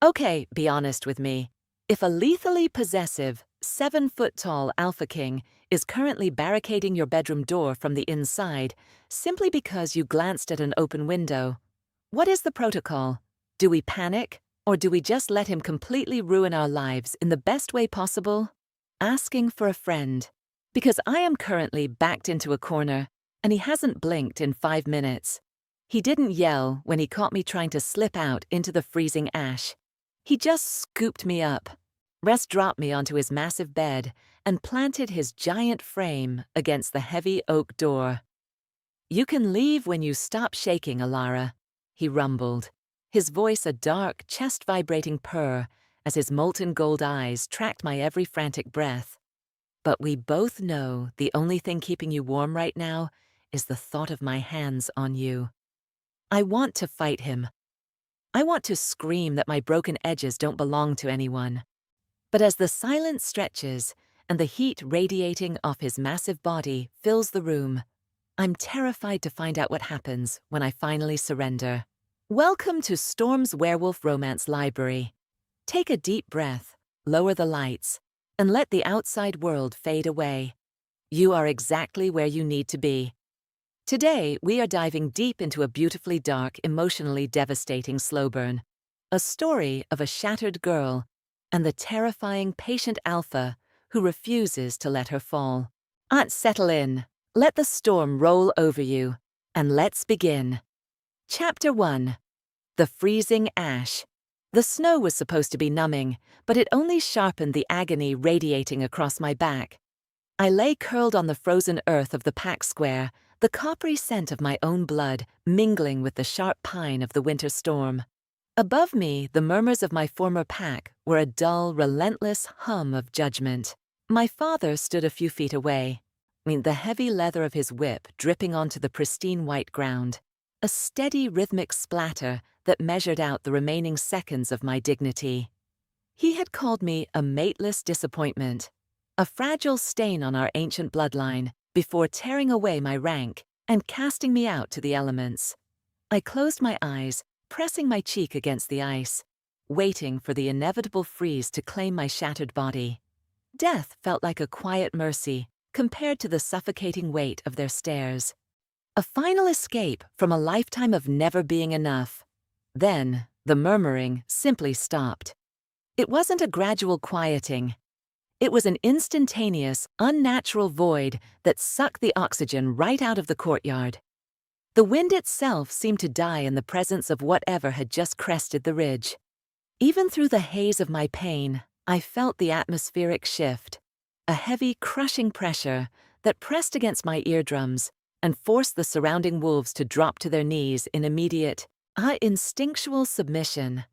Okay, be honest with me. If a lethally possessive, 7-foot-tall alpha king is currently barricading your bedroom door from the inside simply because you glanced at an open window, what is the protocol? Do we panic, or do we just let him completely ruin our lives in the best way possible? Asking for a friend. Because I am currently backed into a corner, and he hasn't blinked in 5 minutes. He didn't yell when he caught me trying to slip out into the freezing ash. He just scooped me up, dropped me onto his massive bed, and planted his giant frame against the heavy oak door. "You can leave when you stop shaking, Alara," he rumbled, his voice a dark, chest-vibrating purr as his molten gold eyes tracked my every frantic breath. "But we both know the only thing keeping you warm right now is the thought of my hands on you." I want to fight him. I want to scream that my broken edges don't belong to anyone. But as the silence stretches and the heat radiating off his massive body fills the room, I'm terrified to find out what happens when I finally surrender. Welcome to Storm's Werewolf Romance Library. Take a deep breath, lower the lights, and let the outside world fade away. You are exactly where you need to be. Today, we are diving deep into a beautifully dark, emotionally devastating slow burn. A story of a shattered girl and the terrifying patient alpha who refuses to let her fall. Settle in, let the storm roll over you, and let's begin. Chapter 1. The Freezing Ash. The snow was supposed to be numbing, but it only sharpened the agony radiating across my back. I lay curled on the frozen earth of the pack square, the coppery scent of my own blood mingling with the sharp pine of the winter storm. Above me, the murmurs of my former pack were a dull, relentless hum of judgment. My father stood a few feet away, the heavy leather of his whip dripping onto the pristine white ground, a steady rhythmic splatter that measured out the remaining seconds of my dignity. He had called me a mateless disappointment, a fragile stain on our ancient bloodline, before tearing away my rank and casting me out to the elements. I closed my eyes, pressing my cheek against the ice, waiting for the inevitable freeze to claim my shattered body. Death felt like a quiet mercy compared to the suffocating weight of their stares. A final escape from a lifetime of never being enough. Then, the murmuring simply stopped. It wasn't a gradual quieting. It was an instantaneous, unnatural void that sucked the oxygen right out of the courtyard. The wind itself seemed to die in the presence of whatever had just crested the ridge. Even through the haze of my pain, I felt the atmospheric shift, a heavy, crushing pressure that pressed against my eardrums and forced the surrounding wolves to drop to their knees in immediate, instinctual submission.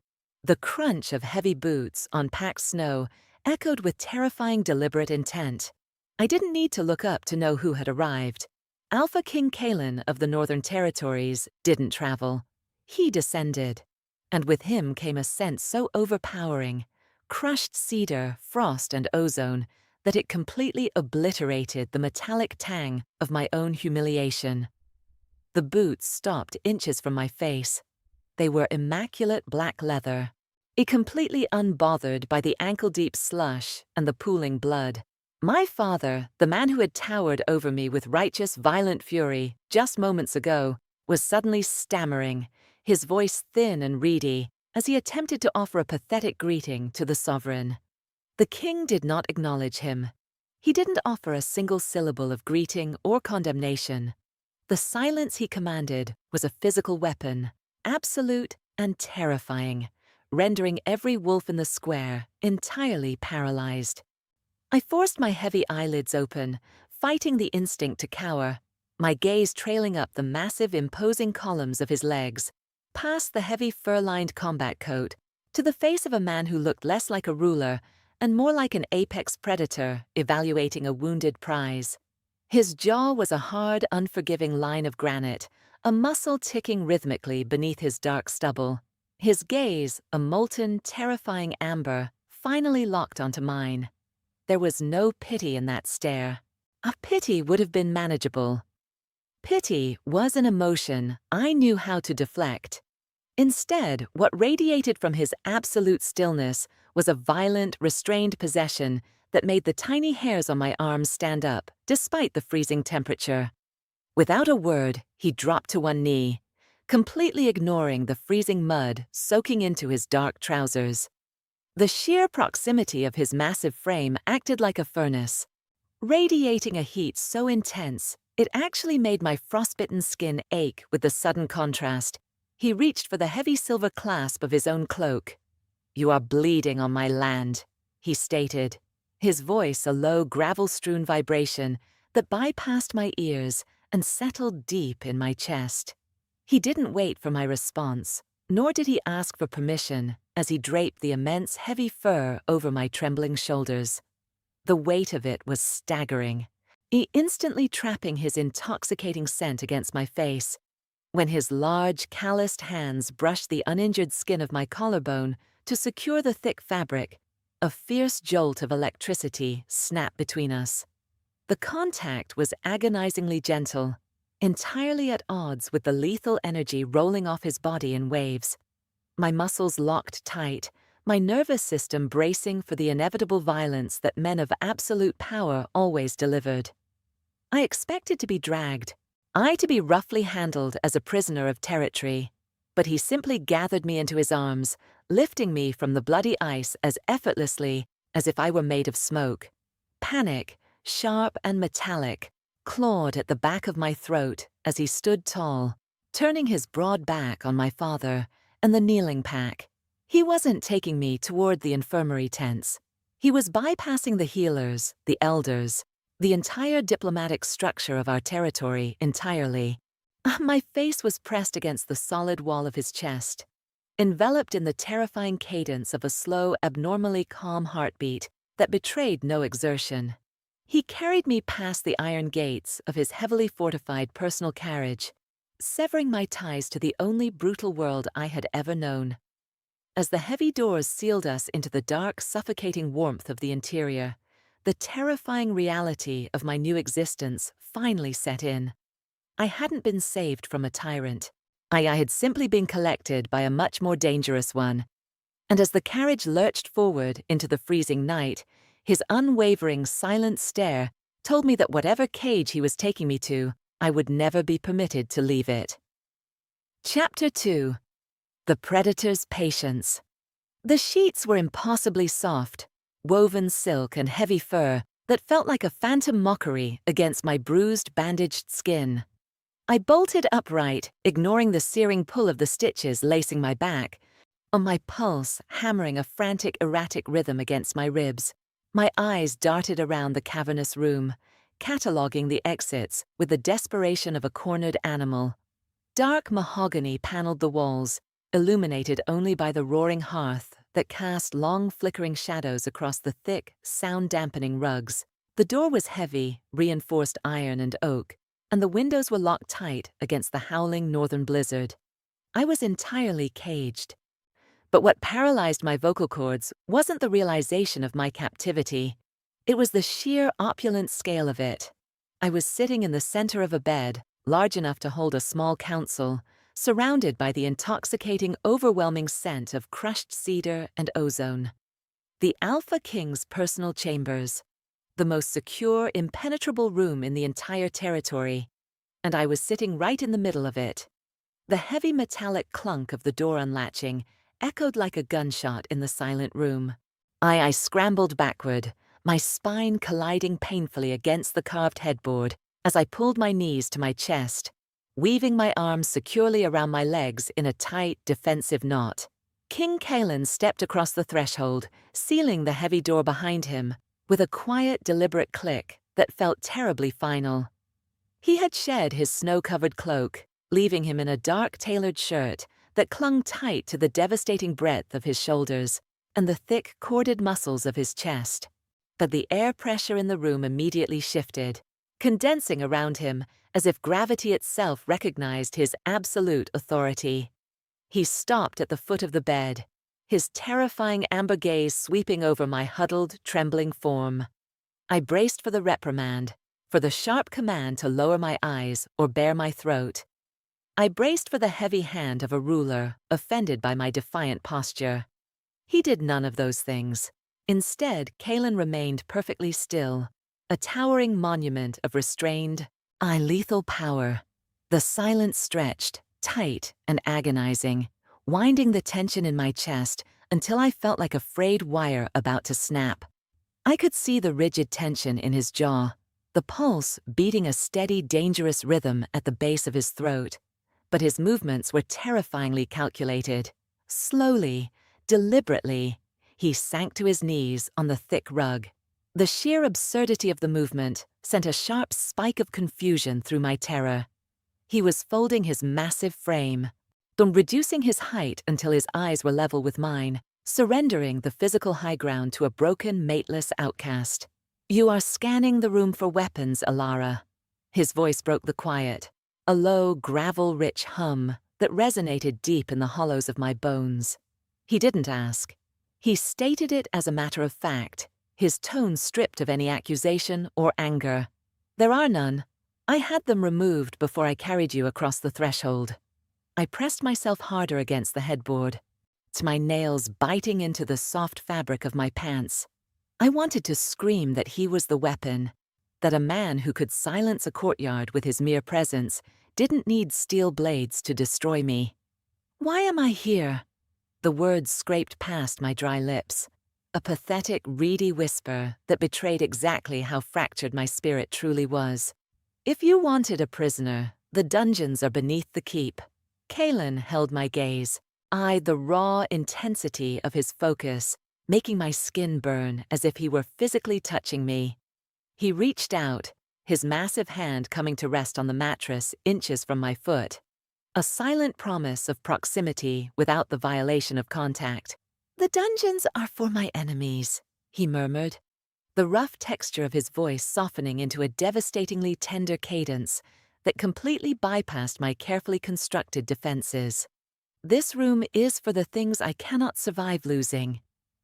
The crunch of heavy boots on packed snow echoed with terrifying deliberate intent. I didn't need to look up to know who had arrived. Alpha King Kalen of the Northern Territories didn't travel. He descended, and with him came a scent so overpowering, crushed cedar, frost, and ozone, that it completely obliterated the metallic tang of my own humiliation. The boots stopped inches from my face. They were immaculate black leather, completely unbothered by the ankle-deep slush and the pooling blood. My father, the man who had towered over me with righteous, violent fury just moments ago, was suddenly stammering, his voice thin and reedy, as he attempted to offer a pathetic greeting to the sovereign. The king did not acknowledge him. He didn't offer a single syllable of greeting or condemnation. The silence he commanded was a physical weapon, absolute and terrifying, rendering every wolf in the square entirely paralyzed. I forced my heavy eyelids open, fighting the instinct to cower, my gaze trailing up the massive, imposing columns of his legs, past the heavy fur-lined combat coat, to the face of a man who looked less like a ruler and more like an apex predator evaluating a wounded prize. His jaw was a hard, unforgiving line of granite, a muscle ticking rhythmically beneath his dark stubble. His gaze, a molten, terrifying amber, finally locked onto mine. There was no pity in that stare. A pity would have been manageable. Pity was an emotion I knew how to deflect. Instead, what radiated from his absolute stillness was a violent, restrained possession that made the tiny hairs on my arms stand up, despite the freezing temperature. Without a word, he dropped to one knee, completely ignoring the freezing mud soaking into his dark trousers. The sheer proximity of his massive frame acted like a furnace, radiating a heat so intense it actually made my frostbitten skin ache with the sudden contrast. He reached for the heavy silver clasp of his own cloak. "You are bleeding on my land," he stated, his voice a low gravel-strewn vibration that bypassed my ears and settled deep in my chest. He didn't wait for my response, nor did he ask for permission as he draped the immense heavy fur over my trembling shoulders. The weight of it was staggering, instantly trapping his intoxicating scent against my face. When his large, calloused hands brushed the uninjured skin of my collarbone to secure the thick fabric, a fierce jolt of electricity snapped between us. The contact was agonizingly gentle, entirely at odds with the lethal energy rolling off his body in waves. My muscles locked tight, my nervous system bracing for the inevitable violence that men of absolute power always delivered. I expected to be dragged, to be roughly handled as a prisoner of territory, but he simply gathered me into his arms, lifting me from the bloody ice as effortlessly as if I were made of smoke. Panic, sharp and metallic, clawed at the back of my throat as he stood tall, turning his broad back on my father and the kneeling pack. He wasn't taking me toward the infirmary tents. He was bypassing the healers, the elders, the entire diplomatic structure of our territory entirely. My face was pressed against the solid wall of his chest, enveloped in the terrifying cadence of a slow, abnormally calm heartbeat that betrayed no exertion. He carried me past the iron gates of his heavily fortified personal carriage, severing my ties to the only brutal world I had ever known. As the heavy doors sealed us into the dark, suffocating warmth of the interior, the terrifying reality of my new existence finally set in. I hadn't been saved from a tyrant. I had simply been collected by a much more dangerous one. And as the carriage lurched forward into the freezing night, his unwavering, silent stare told me that whatever cage he was taking me to, I would never be permitted to leave it. Chapter 2. The Predator's Patience. The sheets were impossibly soft, woven silk and heavy fur that felt like a phantom mockery against my bruised, bandaged skin. I bolted upright, ignoring the searing pull of the stitches lacing my back, on my pulse hammering a frantic, erratic rhythm against my ribs. My eyes darted around the cavernous room, cataloging the exits with the desperation of a cornered animal. Dark mahogany paneled the walls, illuminated only by the roaring hearth that cast long flickering shadows across the thick, sound-dampening rugs. The door was heavy, reinforced iron and oak, and the windows were locked tight against the howling northern blizzard. I was entirely caged. But what paralyzed my vocal cords wasn't the realization of my captivity. It was the sheer opulent scale of it. I was sitting in the center of a bed, large enough to hold a small council, surrounded by the intoxicating, overwhelming scent of crushed cedar and ozone. The Alpha King's personal chambers, the most secure, impenetrable room in the entire territory, and I was sitting right in the middle of it. The heavy metallic clunk of the door unlatching echoed like a gunshot in the silent room. I scrambled backward, my spine colliding painfully against the carved headboard as I pulled my knees to my chest, weaving my arms securely around my legs in a tight, defensive knot. King Kalen stepped across the threshold, sealing the heavy door behind him, with a quiet, deliberate click that felt terribly final. He had shed his snow-covered cloak, leaving him in a dark tailored shirt that clung tight to the devastating breadth of his shoulders and the thick, corded muscles of his chest. But the air pressure in the room immediately shifted, condensing around him as if gravity itself recognized his absolute authority. He stopped at the foot of the bed, his terrifying amber gaze sweeping over my huddled, trembling form. I braced for the reprimand, for the sharp command to lower my eyes or bare my throat. I braced for the heavy hand of a ruler, offended by my defiant posture. He did none of those things. Instead, Kalen remained perfectly still, a towering monument of restrained, lethal power. The silence stretched, tight and agonizing, winding the tension in my chest until I felt like a frayed wire about to snap. I could see the rigid tension in his jaw, the pulse beating a steady, dangerous rhythm at the base of his throat. But his movements were terrifyingly calculated. Slowly, deliberately, he sank to his knees on the thick rug. The sheer absurdity of the movement sent a sharp spike of confusion through my terror. He was folding his massive frame, then reducing his height until his eyes were level with mine, surrendering the physical high ground to a broken, mateless outcast. "You are scanning the room for weapons, Alara." His voice broke the quiet, a low, gravel-rich hum that resonated deep in the hollows of my bones. He didn't ask. He stated it as a matter of fact, his tone stripped of any accusation or anger. "There are none. I had them removed before I carried you across the threshold." I pressed myself harder against the headboard, my nails biting into the soft fabric of my pants. I wanted to scream that he was the weapon, that a man who could silence a courtyard with his mere presence didn't need steel blades to destroy me. "Why am I here?" The words scraped past my dry lips, a pathetic, reedy whisper that betrayed exactly how fractured my spirit truly was. "If you wanted a prisoner, the dungeons are beneath the keep." Kalen held my gaze, the raw intensity of his focus, making my skin burn as if he were physically touching me. He reached out, his massive hand coming to rest on the mattress inches from my foot. A silent promise of proximity without the violation of contact. "The dungeons are for my enemies," he murmured, the rough texture of his voice softening into a devastatingly tender cadence that completely bypassed my carefully constructed defenses. "This room is for the things I cannot survive losing."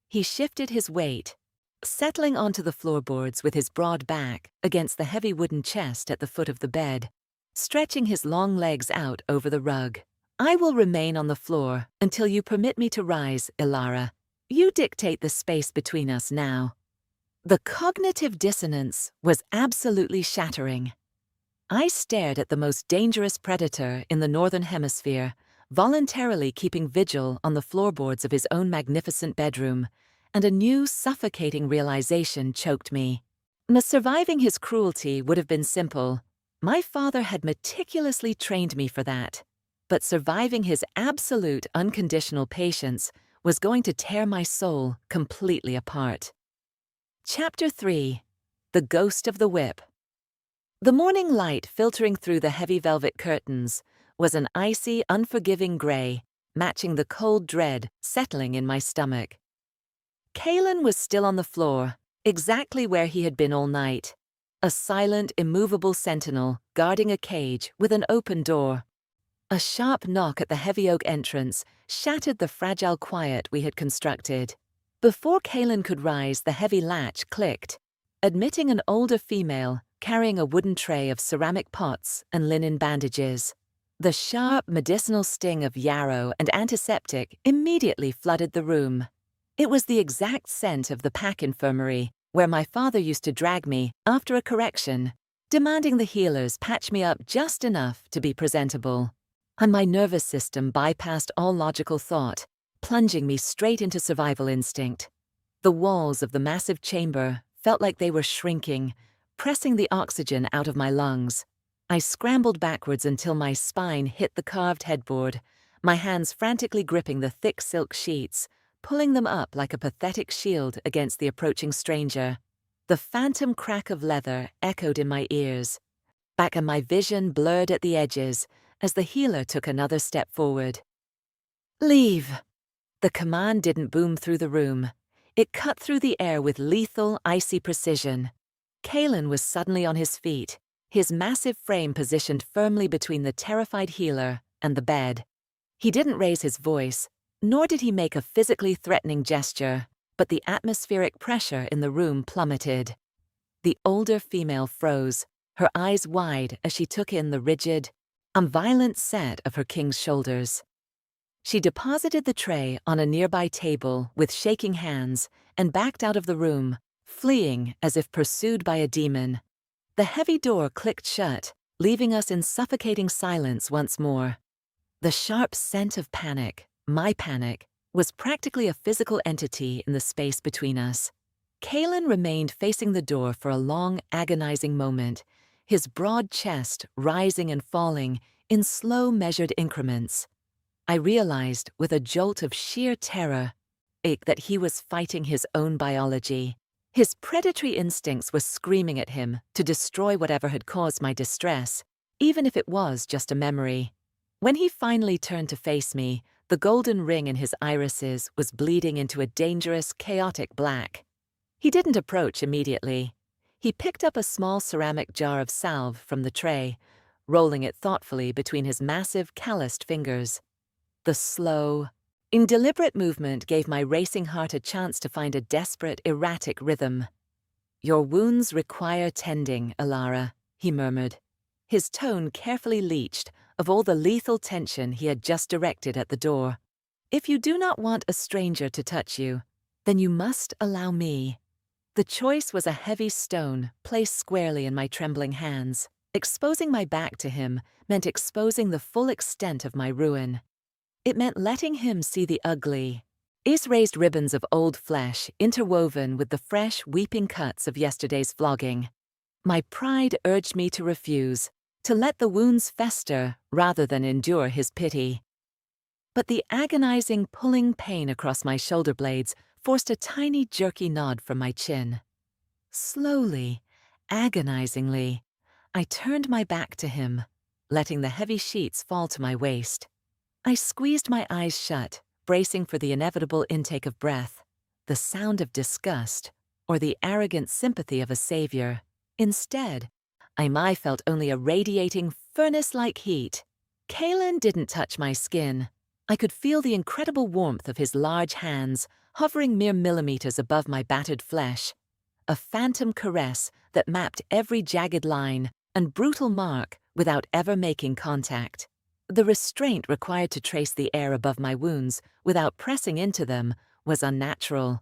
He shifted his weight, settling onto the floorboards with his broad back against the heavy wooden chest at the foot of the bed, stretching his long legs out over the rug. "I will remain on the floor until you permit me to rise, Ilara. You dictate the space between us now." The cognitive dissonance was absolutely shattering. I stared at the most dangerous predator in the Northern Hemisphere, voluntarily keeping vigil on the floorboards of his own magnificent bedroom, and a new, suffocating realization choked me. Surviving his cruelty would have been simple. My father had meticulously trained me for that. But surviving his absolute, unconditional patience was going to tear my soul completely apart. Chapter 3. The Ghost of the Whip. The morning light filtering through the heavy velvet curtains was an icy, unforgiving gray, matching the cold dread settling in my stomach. Kalen was still on the floor, exactly where he had been all night, a silent, immovable sentinel guarding a cage with an open door. A sharp knock at the heavy oak entrance shattered the fragile quiet we had constructed. Before Kalen could rise, the heavy latch clicked, admitting an older female carrying a wooden tray of ceramic pots and linen bandages. The sharp, medicinal sting of yarrow and antiseptic immediately flooded the room. It was the exact scent of the pack infirmary where my father used to drag me after a correction, demanding the healers patch me up just enough to be presentable. And my nervous system bypassed all logical thought, plunging me straight into survival instinct. The walls of the massive chamber felt like they were shrinking, pressing the oxygen out of my lungs. I scrambled backwards until my spine hit the carved headboard, my hands frantically gripping the thick silk sheets, pulling them up like a pathetic shield against the approaching stranger. The phantom crack of leather echoed in my ears, back and my vision blurred at the edges as the healer took another step forward. "Leave!" The command didn't boom through the room. It cut through the air with lethal, icy precision. Kalen was suddenly on his feet, his massive frame positioned firmly between the terrified healer and the bed. He didn't raise his voice, nor did he make a physically threatening gesture, but the atmospheric pressure in the room plummeted. The older female froze, her eyes wide as she took in the rigid, a violent set of her king's shoulders. She deposited the tray on a nearby table with shaking hands and backed out of the room, fleeing as if pursued by a demon. The heavy door clicked shut, leaving us in suffocating silence once more. The sharp scent of panic, my panic, was practically a physical entity in the space between us. Kalen remained facing the door for a long, agonizing moment, his broad chest rising and falling in slow, measured increments. I realized with a jolt of sheer terror that he was fighting his own biology. His predatory instincts were screaming at him to destroy whatever had caused my distress, even if it was just a memory. When he finally turned to face me, the golden ring in his irises was bleeding into a dangerous, chaotic black. He didn't approach immediately. He picked up a small ceramic jar of salve from the tray, rolling it thoughtfully between his massive, calloused fingers. The slow, deliberate movement gave my racing heart a chance to find a desperate, erratic rhythm. "Your wounds require tending, Alara," he murmured, his tone carefully leached of all the lethal tension he had just directed at the door. "If you do not want a stranger to touch you, then you must allow me." The choice was a heavy stone placed squarely in my trembling hands. Exposing my back to him meant exposing the full extent of my ruin. It meant letting him see the ugly, raised ribbons of old flesh interwoven with the fresh, weeping cuts of yesterday's flogging. My pride urged me to refuse, to let the wounds fester rather than endure his pity. But the agonizing, pulling pain across my shoulder blades forced a tiny, jerky nod from my chin. Slowly, agonizingly, I turned my back to him, letting the heavy sheets fall to my waist. I squeezed my eyes shut, bracing for the inevitable intake of breath, the sound of disgust, or the arrogant sympathy of a savior. Instead, I felt only a radiating, furnace-like heat. Kalen didn't touch my skin. I could feel the incredible warmth of his large hands hovering mere millimeters above my battered flesh, a phantom caress that mapped every jagged line and brutal mark without ever making contact. The restraint required to trace the air above my wounds without pressing into them was unnatural.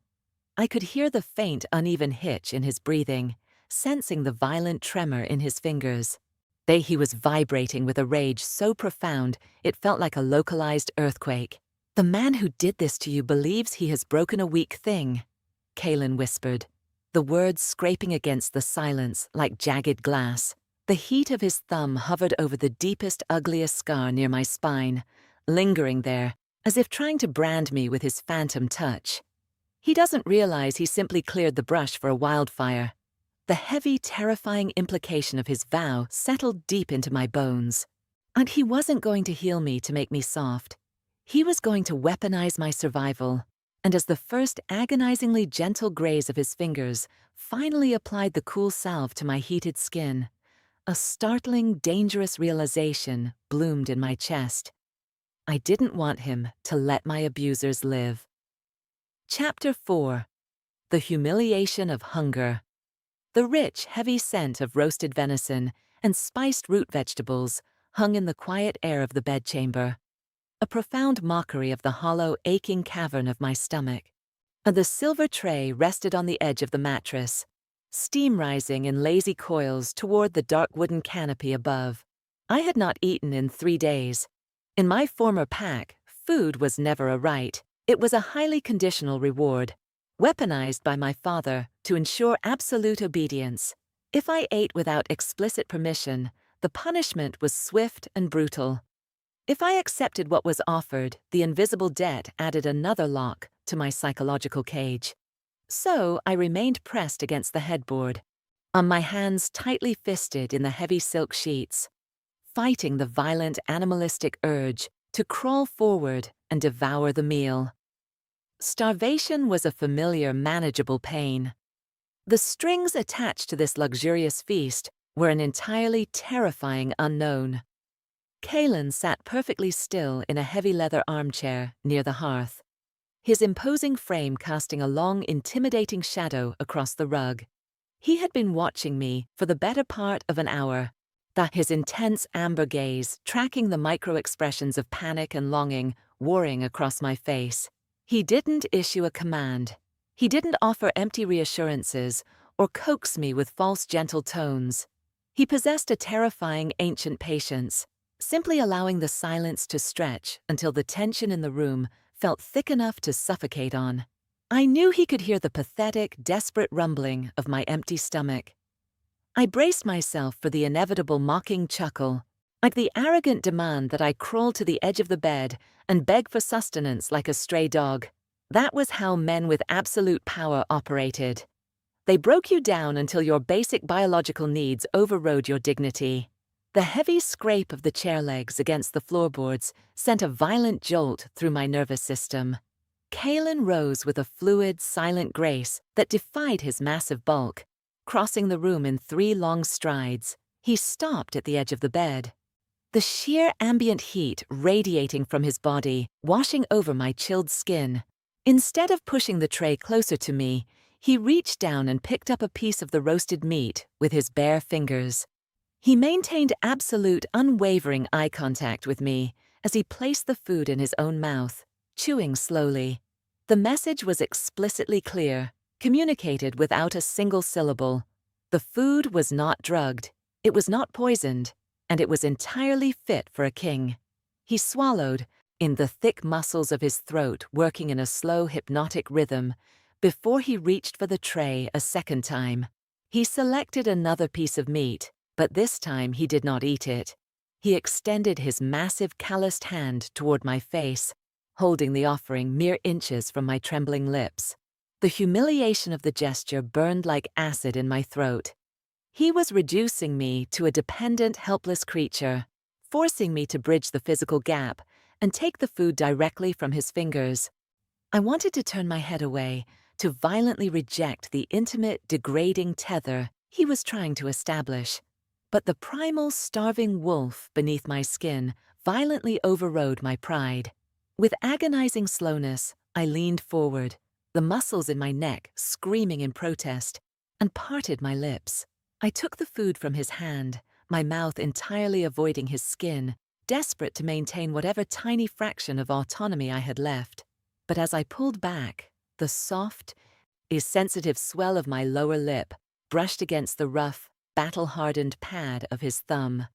I could hear the faint, uneven hitch in his breathing, sensing the violent tremor in his fingers. He was vibrating with a rage so profound it felt like a localized earthquake. "The man who did this to you believes he has broken a weak thing," Kalen whispered, the words scraping against the silence like jagged glass. The heat of his thumb hovered over the deepest, ugliest scar near my spine, lingering there, as if trying to brand me with his phantom touch. He doesn't realize he simply cleared the brush for a wildfire. The heavy, terrifying implication of his vow settled deep into my bones. And he wasn't going to heal me to make me soft. He was going to weaponize my survival, and as the first agonizingly gentle graze of his fingers finally applied the cool salve to my heated skin, a startling, dangerous realization bloomed in my chest. I didn't want him to let my abusers live. Chapter 4. The Humiliation of Hunger. The rich, heavy scent of roasted venison and spiced root vegetables hung in the quiet air of the bedchamber, a profound mockery of the hollow, aching cavern of my stomach. And the silver tray rested on the edge of the mattress, steam rising in lazy coils toward the dark wooden canopy above. I had not eaten in 3 days. In my former pack, food was never a right. It was a highly conditional reward, weaponized by my father to ensure absolute obedience. If I ate without explicit permission, the punishment was swift and brutal. If I accepted what was offered, the invisible debt added another lock to my psychological cage. So I remained pressed against the headboard, on my hands tightly fisted in the heavy silk sheets, fighting the violent animalistic urge to crawl forward and devour the meal. Starvation was a familiar, manageable pain. The strings attached to this luxurious feast were an entirely terrifying unknown. Kalen sat perfectly still in a heavy leather armchair near the hearth, his imposing frame casting a long, intimidating shadow across the rug. He had been watching me for the better part of an hour, His intense amber gaze tracking the micro-expressions of panic and longing warring across my face. He didn't issue a command. He didn't offer empty reassurances or coax me with false gentle tones. He possessed a terrifying ancient patience, simply allowing the silence to stretch until the tension in the room felt thick enough to suffocate on. I knew he could hear the pathetic, desperate rumbling of my empty stomach. I braced myself for the inevitable mocking chuckle, like the arrogant demand that I crawl to the edge of the bed and beg for sustenance like a stray dog. That was how men with absolute power operated. They broke you down until your basic biological needs overrode your dignity. The heavy scrape of the chair legs against the floorboards sent a violent jolt through my nervous system. Kalen rose with a fluid, silent grace that defied his massive bulk. Crossing the room in 3 long strides, he stopped at the edge of the bed. The sheer ambient heat radiating from his body, washing over my chilled skin. Instead of pushing the tray closer to me, he reached down and picked up a piece of the roasted meat with his bare fingers. He maintained absolute, unwavering eye contact with me as he placed the food in his own mouth, chewing slowly. The message was explicitly clear, communicated without a single syllable. The food was not drugged, it was not poisoned, and it was entirely fit for a king. He swallowed, in the thick muscles of his throat working in a slow hypnotic rhythm, before he reached for the tray a second time. He selected another piece of meat, but this time he did not eat it. He extended his massive calloused hand toward my face, holding the offering mere inches from my trembling lips. The humiliation of the gesture burned like acid in my throat. He was reducing me to a dependent, helpless creature, forcing me to bridge the physical gap and take the food directly from his fingers. I wanted to turn my head away, to violently reject the intimate, degrading tether he was trying to establish. But the primal, starving wolf beneath my skin violently overrode my pride. With agonizing slowness, I leaned forward, the muscles in my neck screaming in protest, and parted my lips. I took the food from his hand, my mouth entirely avoiding his skin, desperate to maintain whatever tiny fraction of autonomy I had left. But as I pulled back, the soft, sensitive swell of my lower lip brushed against the rough, battle-hardened pad of his thumb.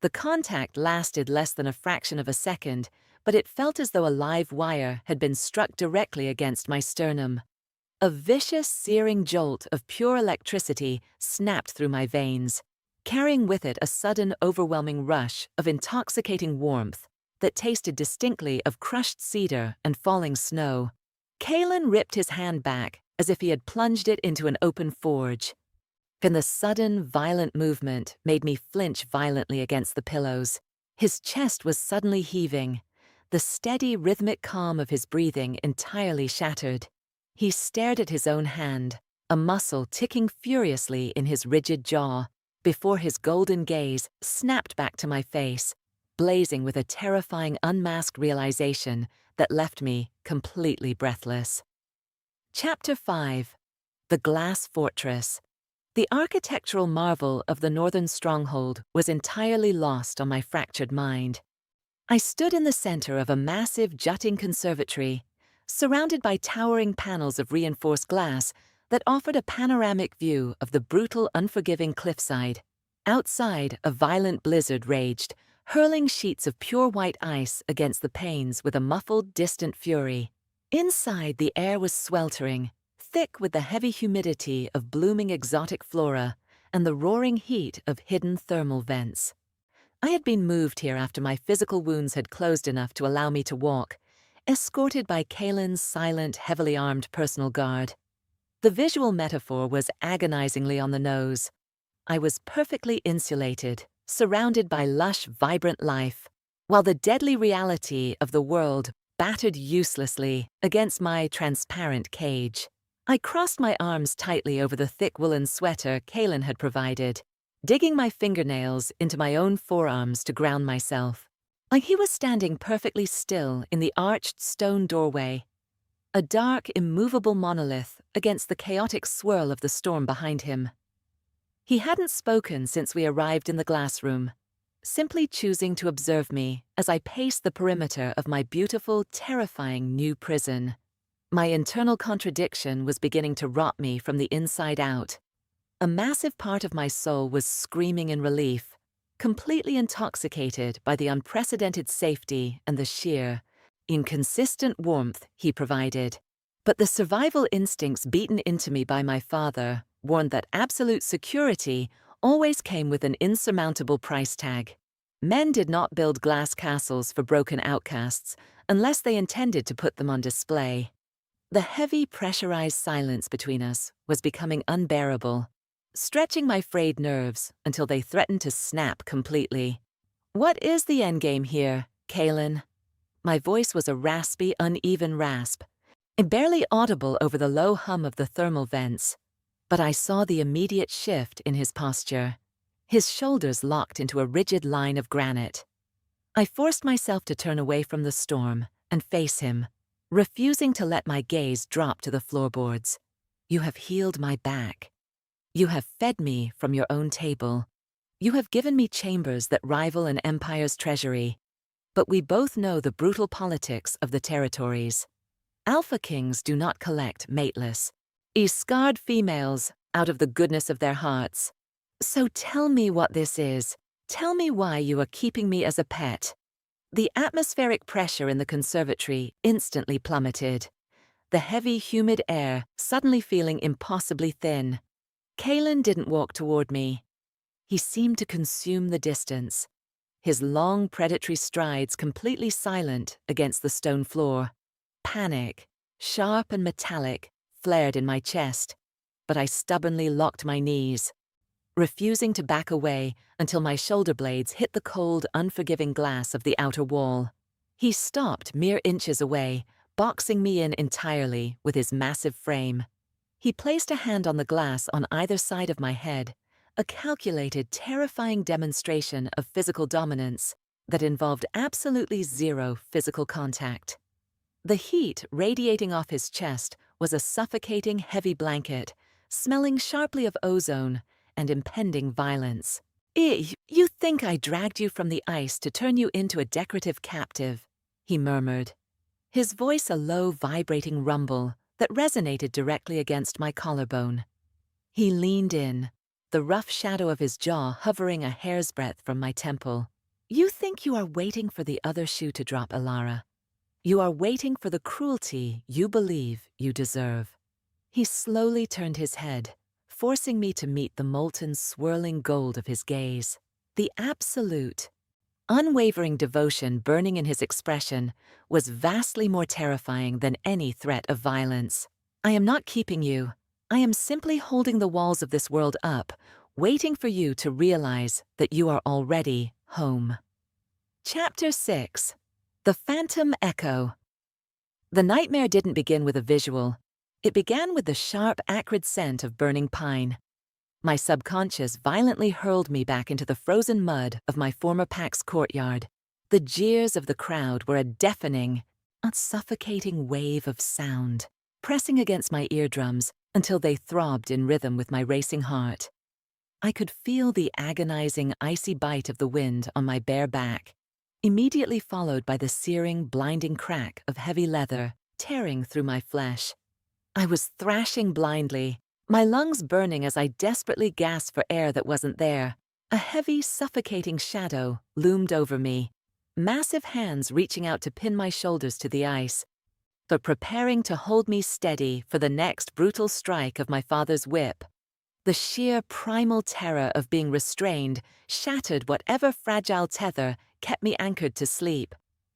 The contact lasted less than a fraction of a second, but it felt as though a live wire had been struck directly against my sternum. A vicious, searing jolt of pure electricity snapped through my veins, carrying with it a sudden, overwhelming rush of intoxicating warmth that tasted distinctly of crushed cedar and falling snow. Kalen ripped his hand back as if he had plunged it into an open forge. And the sudden, violent movement made me flinch violently against the pillows. His chest was suddenly heaving, the steady, rhythmic calm of his breathing entirely shattered. He stared at his own hand, a muscle ticking furiously in his rigid jaw, before his golden gaze snapped back to my face, blazing with a terrifying unmasked realization that left me completely breathless. Chapter 5. The Glass Fortress. The architectural marvel of the northern stronghold was entirely lost on my fractured mind. I stood in the center of a massive jutting conservatory, surrounded by towering panels of reinforced glass that offered a panoramic view of the brutal, unforgiving cliffside. Outside, a violent blizzard raged, hurling sheets of pure white ice against the panes with a muffled, distant fury. Inside, the air was sweltering, thick with the heavy humidity of blooming exotic flora and the roaring heat of hidden thermal vents. I had been moved here after my physical wounds had closed enough to allow me to walk, escorted by Kalen's silent, heavily armed personal guard. The visual metaphor was agonizingly on the nose. I was perfectly insulated, surrounded by lush, vibrant life, while the deadly reality of the world battered uselessly against my transparent cage. I crossed my arms tightly over the thick woolen sweater Kalen had provided, digging my fingernails into my own forearms to ground myself. Like he was standing perfectly still in the arched stone doorway, a dark, immovable monolith against the chaotic swirl of the storm behind him. He hadn't spoken since we arrived in the glass room, simply choosing to observe me as I paced the perimeter of my beautiful, terrifying new prison. My internal contradiction was beginning to rot me from the inside out. A massive part of my soul was screaming in relief, completely intoxicated by the unprecedented safety and the sheer, inconsistent warmth he provided. But the survival instincts beaten into me by my father warned that absolute security always came with an insurmountable price tag. Men did not build glass castles for broken outcasts unless they intended to put them on display. The heavy, pressurized silence between us was becoming unbearable, stretching my frayed nerves until they threatened to snap completely. "What is the endgame here, Kaylin?" My voice was a raspy, uneven rasp, barely audible over the low hum of the thermal vents. But I saw the immediate shift in his posture. His shoulders locked into a rigid line of granite. I forced myself to turn away from the storm and face him, refusing to let my gaze drop to the floorboards. "You have healed my back. You have fed me from your own table. You have given me chambers that rival an empire's treasury. But we both know the brutal politics of the territories. Alpha kings do not collect mateless, scarred females out of the goodness of their hearts. So tell me what this is. Tell me why you are keeping me as a pet." The atmospheric pressure in the conservatory instantly plummeted, the heavy, humid air suddenly feeling impossibly thin. Kaylin didn't walk toward me. He seemed to consume the distance, his long, predatory strides completely silent against the stone floor. Panic, sharp and metallic, flared in my chest, but I stubbornly locked my knees, refusing to back away until my shoulder blades hit the cold, unforgiving glass of the outer wall. He stopped mere inches away, boxing me in entirely with his massive frame. He placed a hand on the glass on either side of my head, a calculated, terrifying demonstration of physical dominance that involved absolutely zero physical contact. The heat radiating off his chest was a suffocating, heavy blanket, smelling sharply of ozone and impending violence. You think I dragged you from the ice to turn you into a decorative captive," he murmured, his voice a low, vibrating rumble that resonated directly against my collarbone. He leaned in, the rough shadow of his jaw hovering a hair's breadth from my temple. "You think you are waiting for the other shoe to drop, Alara. You are waiting for the cruelty you believe you deserve." He slowly turned his head, forcing me to meet the molten, swirling gold of his gaze. The absolute, unwavering devotion burning in his expression was vastly more terrifying than any threat of violence. "I am not keeping you. I am simply holding the walls of this world up, waiting for you to realize that you are already home." Chapter 6. The Phantom Echo. The nightmare didn't begin with a visual. It began with the sharp, acrid scent of burning pine. My subconscious violently hurled me back into the frozen mud of my former pack's courtyard. The jeers of the crowd were a deafening, a suffocating wave of sound, pressing against my eardrums until they throbbed in rhythm with my racing heart. I could feel the agonizing, icy bite of the wind on my bare back, immediately followed by the searing, blinding crack of heavy leather tearing through my flesh. I was thrashing blindly, my lungs burning as I desperately gasped for air that wasn't there. A heavy, suffocating shadow loomed over me, massive hands reaching out to pin my shoulders to the ice, but preparing to hold me steady for the next brutal strike of my father's whip. The sheer primal terror of being restrained shattered whatever fragile tether kept me anchored to sleep.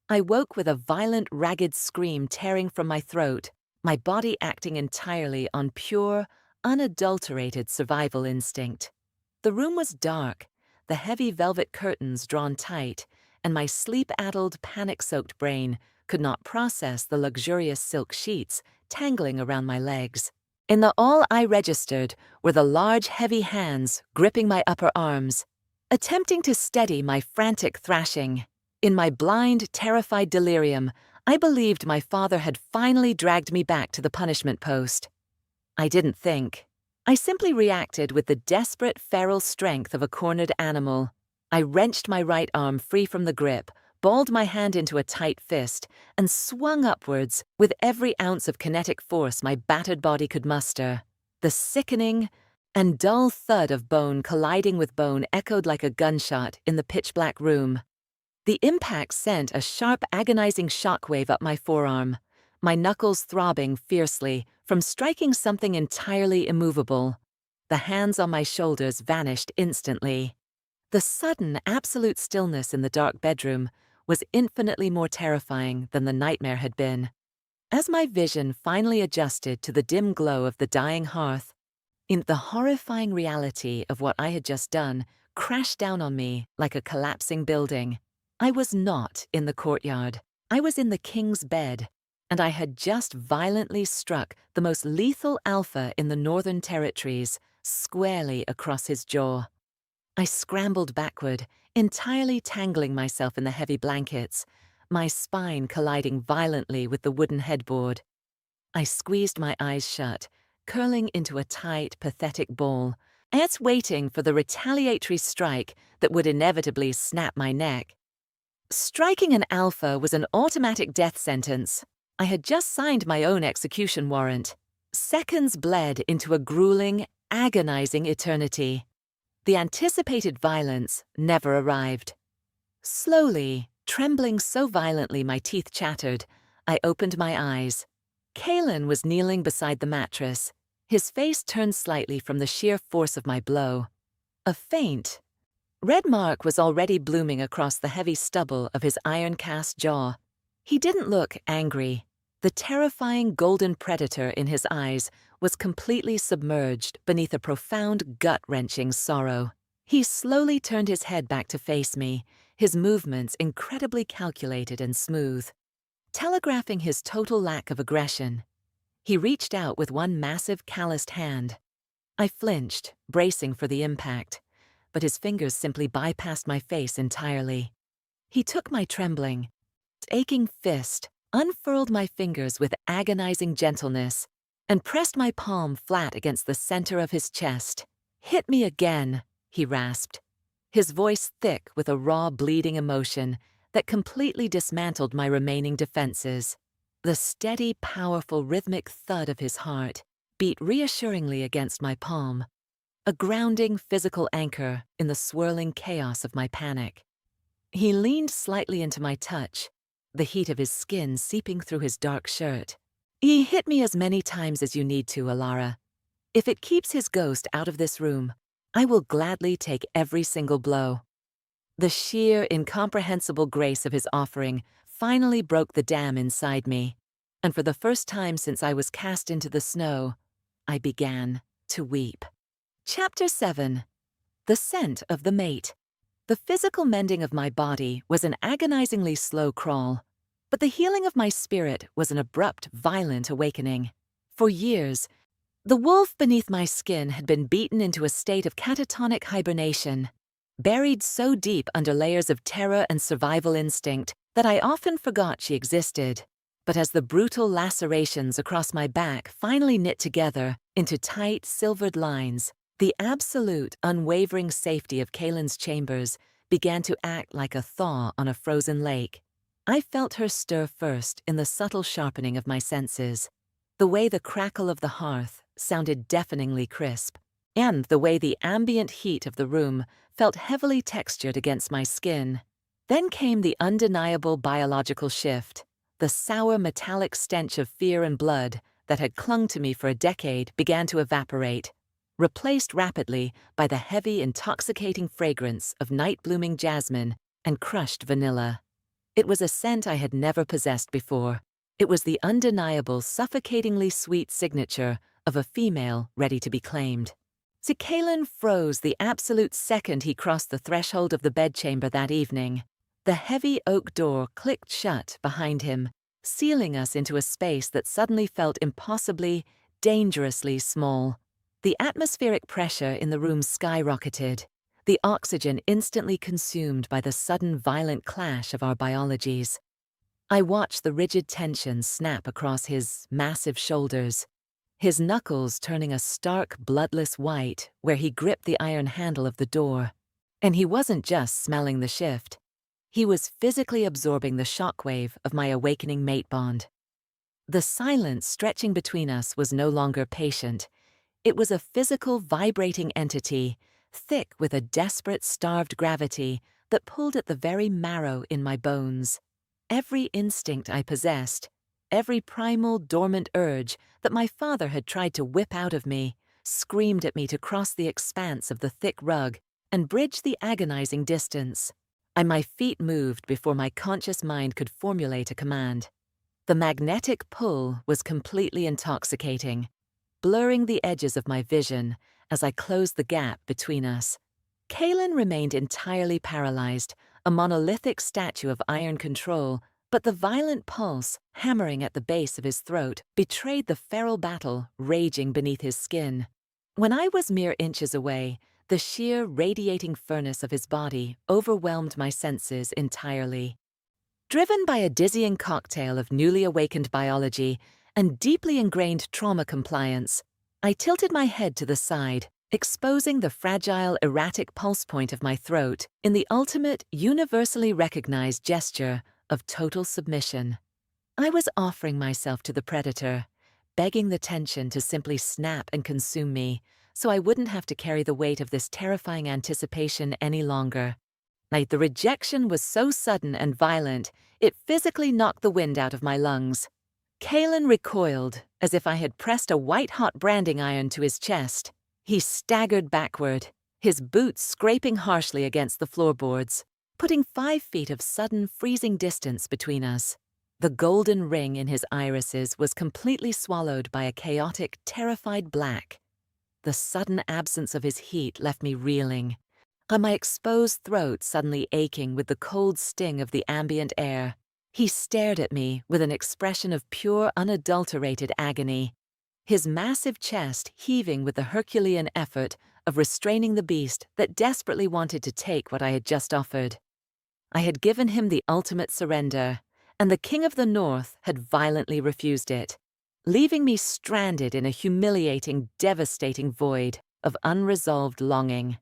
I woke with a violent, ragged scream tearing from my throat, my body acting entirely on pure, unadulterated survival instinct. The room was dark, the heavy velvet curtains drawn tight, and my sleep-addled, panic-soaked brain could not process the luxurious silk sheets tangling around my legs. In the all I registered were the large, heavy hands gripping my upper arms, attempting to steady my frantic thrashing. In my blind, terrified delirium, I believed my father had finally dragged me back to the punishment post. I didn't think. I simply reacted with the desperate feral strength of a cornered animal. I wrenched my right arm free from the grip, balled my hand into a tight fist, and swung upwards with every ounce of kinetic force my battered body could muster. The sickening and dull thud of bone colliding with bone echoed like a gunshot in the pitch-black room. The impact sent a sharp, agonizing shockwave up my forearm, my knuckles throbbing fiercely from striking something entirely immovable. The hands on my shoulders vanished instantly. The sudden, absolute stillness in the dark bedroom was infinitely more terrifying than the nightmare had been. As my vision finally adjusted to the dim glow of the dying hearth, the horrifying reality of what I had just done crashed down on me like a collapsing building. I was not in the courtyard. I was in the king's bed, and I had just violently struck the most lethal alpha in the Northern Territories squarely across his jaw. I scrambled backward, entirely tangling myself in the heavy blankets, my spine colliding violently with the wooden headboard. I squeezed my eyes shut, curling into a tight, pathetic ball, as waiting for the retaliatory strike that would inevitably snap my neck. Striking an alpha was an automatic death sentence. I had just signed my own execution warrant. Seconds bled into a grueling, agonizing eternity. The anticipated violence never arrived. Slowly, trembling so violently my teeth chattered, I opened my eyes. Kalen was kneeling beside the mattress, his face turned slightly from the sheer force of my blow. A faint red mark was already blooming across the heavy stubble of his iron-cast jaw. He didn't look angry. The terrifying golden predator in his eyes was completely submerged beneath a profound, gut-wrenching sorrow. He slowly turned his head back to face me, his movements incredibly calculated and smooth. Telegraphing his total lack of aggression, he reached out with one massive calloused hand. I flinched, bracing for the impact, but his fingers simply bypassed my face entirely. He took my trembling, aching fist, unfurled my fingers with agonizing gentleness, and pressed my palm flat against the center of his chest. "Hit me again," he rasped, his voice thick with a raw, bleeding emotion that completely dismantled my remaining defenses. The steady, powerful, rhythmic thud of his heart beat reassuringly against my palm, a grounding physical anchor in the swirling chaos of my panic. He leaned slightly into my touch, the heat of his skin seeping through his dark shirt. "He hit me as many times as you need to, Alara. If it keeps his ghost out of this room, I will gladly take every single blow." The sheer, incomprehensible grace of his offering finally broke the dam inside me, and for the first time since I was cast into the snow, I began to weep. Chapter 7. The Scent of the Mate. The physical mending of my body was an agonizingly slow crawl, but the healing of my spirit was an abrupt, violent awakening. For years, the wolf beneath my skin had been beaten into a state of catatonic hibernation, buried so deep under layers of terror and survival instinct that I often forgot she existed. But as the brutal lacerations across my back finally knit together into tight, silvered lines, the absolute, unwavering safety of Kalen's chambers began to act like a thaw on a frozen lake. I felt her stir first in the subtle sharpening of my senses, the way the crackle of the hearth sounded deafeningly crisp, and the way the ambient heat of the room felt heavily textured against my skin. Then came the undeniable biological shift. The sour metallic stench of fear and blood that had clung to me for a decade began to evaporate, replaced rapidly by the heavy, intoxicating fragrance of night-blooming jasmine and crushed vanilla. It was a scent I had never possessed before. It was the undeniable, suffocatingly sweet signature of a female ready to be claimed. Kalen froze the absolute second he crossed the threshold of the bedchamber that evening. The heavy oak door clicked shut behind him, sealing us into a space that suddenly felt impossibly, dangerously small. The atmospheric pressure in the room skyrocketed, the oxygen instantly consumed by the sudden violent clash of our biologies. I watched the rigid tension snap across his massive shoulders, his knuckles turning a stark, bloodless white where he gripped the iron handle of the door. And he wasn't just smelling the shift. He was physically absorbing the shockwave of my awakening mate bond. The silence stretching between us was no longer patient. It was a physical, vibrating entity, thick with a desperate, starved gravity that pulled at the very marrow in my bones. Every instinct I possessed, every primal, dormant urge that my father had tried to whip out of me, screamed at me to cross the expanse of the thick rug and bridge the agonizing distance. And my feet moved before my conscious mind could formulate a command. The magnetic pull was completely intoxicating, blurring the edges of my vision as I closed the gap between us. Kalen remained entirely paralyzed, a monolithic statue of iron control, but the violent pulse, hammering at the base of his throat, betrayed the feral battle raging beneath his skin. When I was mere inches away, the sheer radiating furnace of his body overwhelmed my senses entirely. Driven by a dizzying cocktail of newly awakened biology and deeply ingrained trauma compliance, I tilted my head to the side, exposing the fragile, erratic pulse point of my throat in the ultimate, universally recognized gesture of total submission. I was offering myself to the predator, begging the tension to simply snap and consume me, so I wouldn't have to carry the weight of this terrifying anticipation any longer. The rejection was so sudden and violent, it physically knocked the wind out of my lungs. Kalen recoiled, as if I had pressed a white-hot branding iron to his chest. He staggered backward, his boots scraping harshly against the floorboards, putting 5 feet of sudden freezing distance between us. The golden ring in his irises was completely swallowed by a chaotic, terrified black. The sudden absence of his heat left me reeling, my exposed throat suddenly aching with the cold sting of the ambient air. He stared at me with an expression of pure, unadulterated agony, his massive chest heaving with the Herculean effort of restraining the beast that desperately wanted to take what I had just offered. I had given him the ultimate surrender, and the King of the North had violently refused it, leaving me stranded in a humiliating, devastating void of unresolved longing.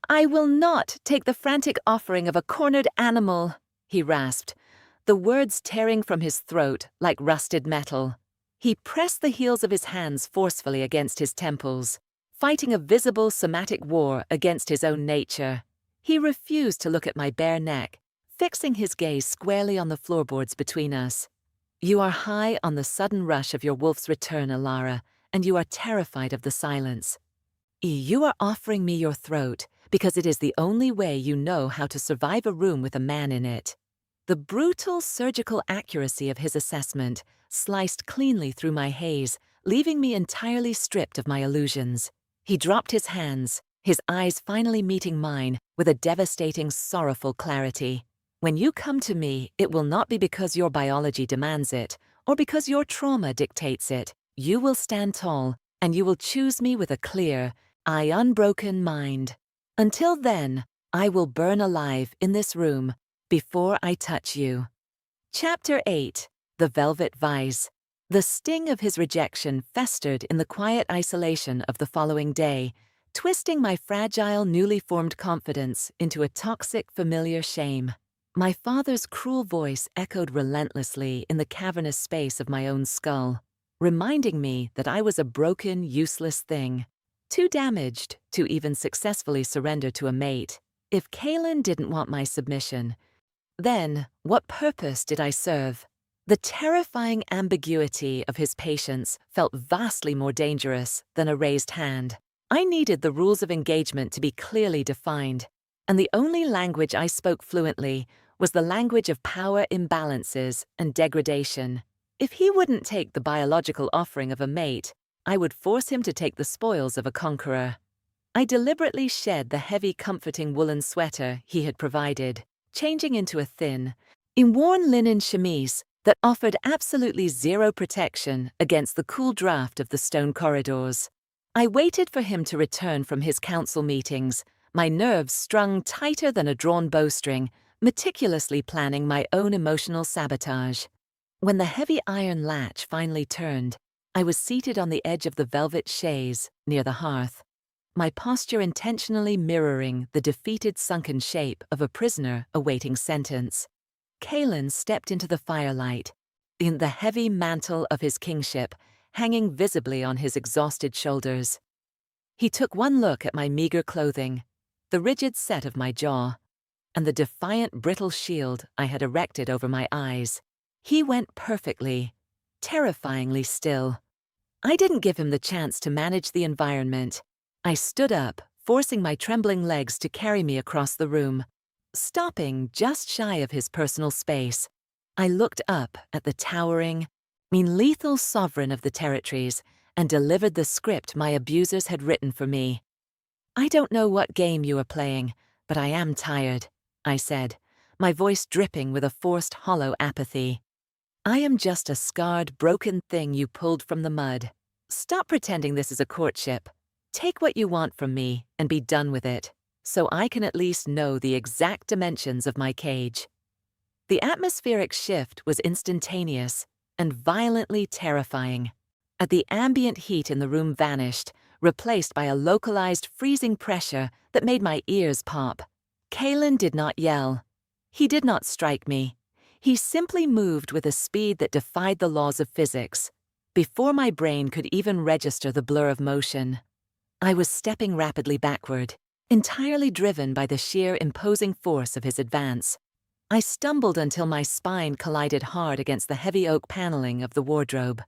I will not take the frantic offering of a cornered animal, he rasped, the words tearing from his throat like rusted metal. He pressed the heels of his hands forcefully against his temples, fighting a visible somatic war against his own nature. He refused to look at my bare neck, fixing his gaze squarely on the floorboards between us. You are high on the sudden rush of your wolf's return, Alara, and you are terrified of the silence. You are offering me your throat because it is the only way you know how to survive a room with a man in it. The brutal surgical accuracy of his assessment sliced cleanly through my haze, leaving me entirely stripped of my illusions. He dropped his hands, his eyes finally meeting mine with a devastating, sorrowful clarity. When you come to me, it will not be because your biology demands it, or because your trauma dictates it. You will stand tall, and you will choose me with a clear, unbroken mind. Until then, I will burn alive in this room before I touch you. Chapter 8. The Velvet Vise. The sting of his rejection festered in the quiet isolation of the following day, twisting my fragile, newly formed confidence into a toxic, familiar shame. My father's cruel voice echoed relentlessly in the cavernous space of my own skull, reminding me that I was a broken, useless thing, too damaged to even successfully surrender to a mate. If Kalen didn't want my submission, then what purpose did I serve? The terrifying ambiguity of his patience felt vastly more dangerous than a raised hand. I needed the rules of engagement to be clearly defined, and the only language I spoke fluently was the language of power imbalances and degradation. If he wouldn't take the biological offering of a mate, I would force him to take the spoils of a conqueror. I deliberately shed the heavy, comforting woolen sweater he had provided, changing into a thin, worn linen chemise that offered absolutely zero protection against the cool draft of the stone corridors. I waited for him to return from his council meetings, my nerves strung tighter than a drawn bowstring, meticulously planning my own emotional sabotage. When the heavy iron latch finally turned, I was seated on the edge of the velvet chaise near the hearth, my posture intentionally mirroring the defeated sunken shape of a prisoner awaiting sentence. Kalen stepped into the firelight, in the heavy mantle of his kingship hanging visibly on his exhausted shoulders. He took one look at my meager clothing, the rigid set of my jaw, and the defiant brittle shield I had erected over my eyes. He went perfectly, terrifyingly still. I didn't give him the chance to manage the environment. I stood up, forcing my trembling legs to carry me across the room, stopping just shy of his personal space. I looked up at the towering, lethal sovereign of the territories and delivered the script my abusers had written for me. "I don't know what game you are playing, but I am tired," I said, my voice dripping with a forced hollow apathy. "I am just a scarred, broken thing you pulled from the mud. Stop pretending this is a courtship. Take what you want from me and be done with it, so I can at least know the exact dimensions of my cage." The atmospheric shift was instantaneous and violently terrifying. As the ambient heat in the room vanished, replaced by a localized freezing pressure that made my ears pop. Kalen did not yell. He did not strike me. He simply moved with a speed that defied the laws of physics. Before my brain could even register the blur of motion, I was stepping rapidly backward, entirely driven by the sheer imposing force of his advance. I stumbled until my spine collided hard against the heavy oak paneling of the wardrobe.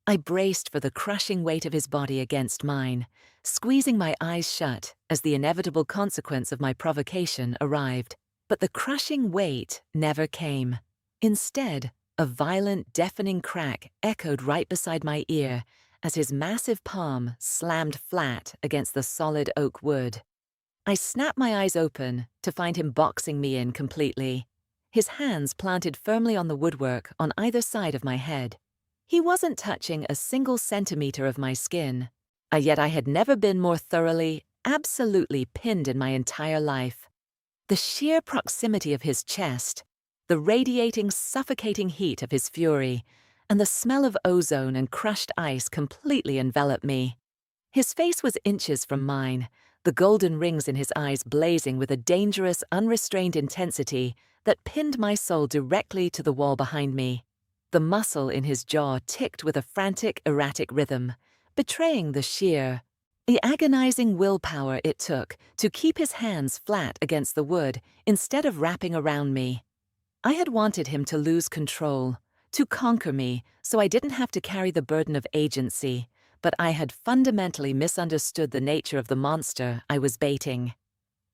I braced for the crushing weight of his body against mine, squeezing my eyes shut as the inevitable consequence of my provocation arrived. But the crushing weight never came. Instead, a violent, deafening crack echoed right beside my ear as his massive palm slammed flat against the solid oak wood. I snapped my eyes open to find him boxing me in completely, his hands planted firmly on the woodwork on either side of my head. He wasn't touching a single centimeter of my skin, yet I had never been more thoroughly, absolutely pinned in my entire life. The sheer proximity of his chest, the radiating, suffocating heat of his fury, and the smell of ozone and crushed ice completely enveloped me. His face was inches from mine, the golden rings in his eyes blazing with a dangerous, unrestrained intensity that pinned my soul directly to the wall behind me. The muscle in his jaw ticked with a frantic, erratic rhythm, betraying the agonizing willpower it took to keep his hands flat against the wood instead of wrapping around me. I had wanted him to lose control, to conquer me so I didn't have to carry the burden of agency, but I had fundamentally misunderstood the nature of the monster I was baiting.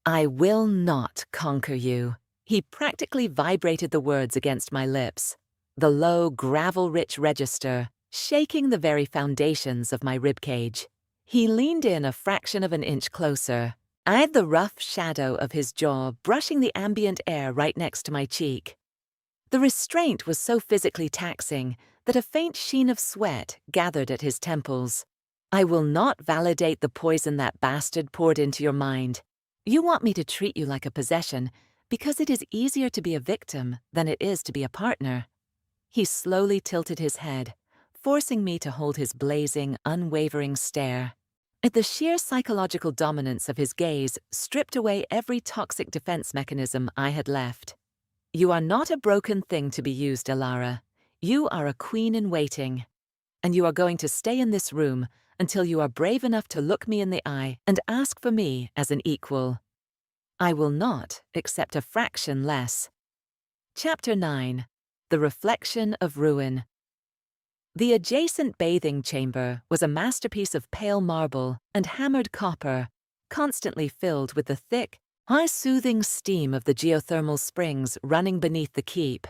"I will not conquer you." He practically vibrated the words against my lips, the low, gravel-rich register shaking the very foundations of my ribcage. He leaned in a fraction of an inch closer. I had the rough shadow of his jaw brushing the ambient air right next to my cheek. The restraint was so physically taxing that a faint sheen of sweat gathered at his temples. "I will not validate the poison that bastard poured into your mind. You want me to treat you like a possession because it is easier to be a victim than it is to be a partner." He slowly tilted his head, forcing me to hold his blazing, unwavering stare. At the sheer psychological dominance of his gaze stripped away every toxic defense mechanism I had left. "You are not a broken thing to be used, Alara. You are a queen in waiting. And you are going to stay in this room until you are brave enough to look me in the eye and ask for me as an equal. I will not accept a fraction less." Chapter 9. The Reflection of Ruin. The adjacent bathing chamber was a masterpiece of pale marble and hammered copper, constantly filled with the thick, high-soothing steam of the geothermal springs running beneath the keep.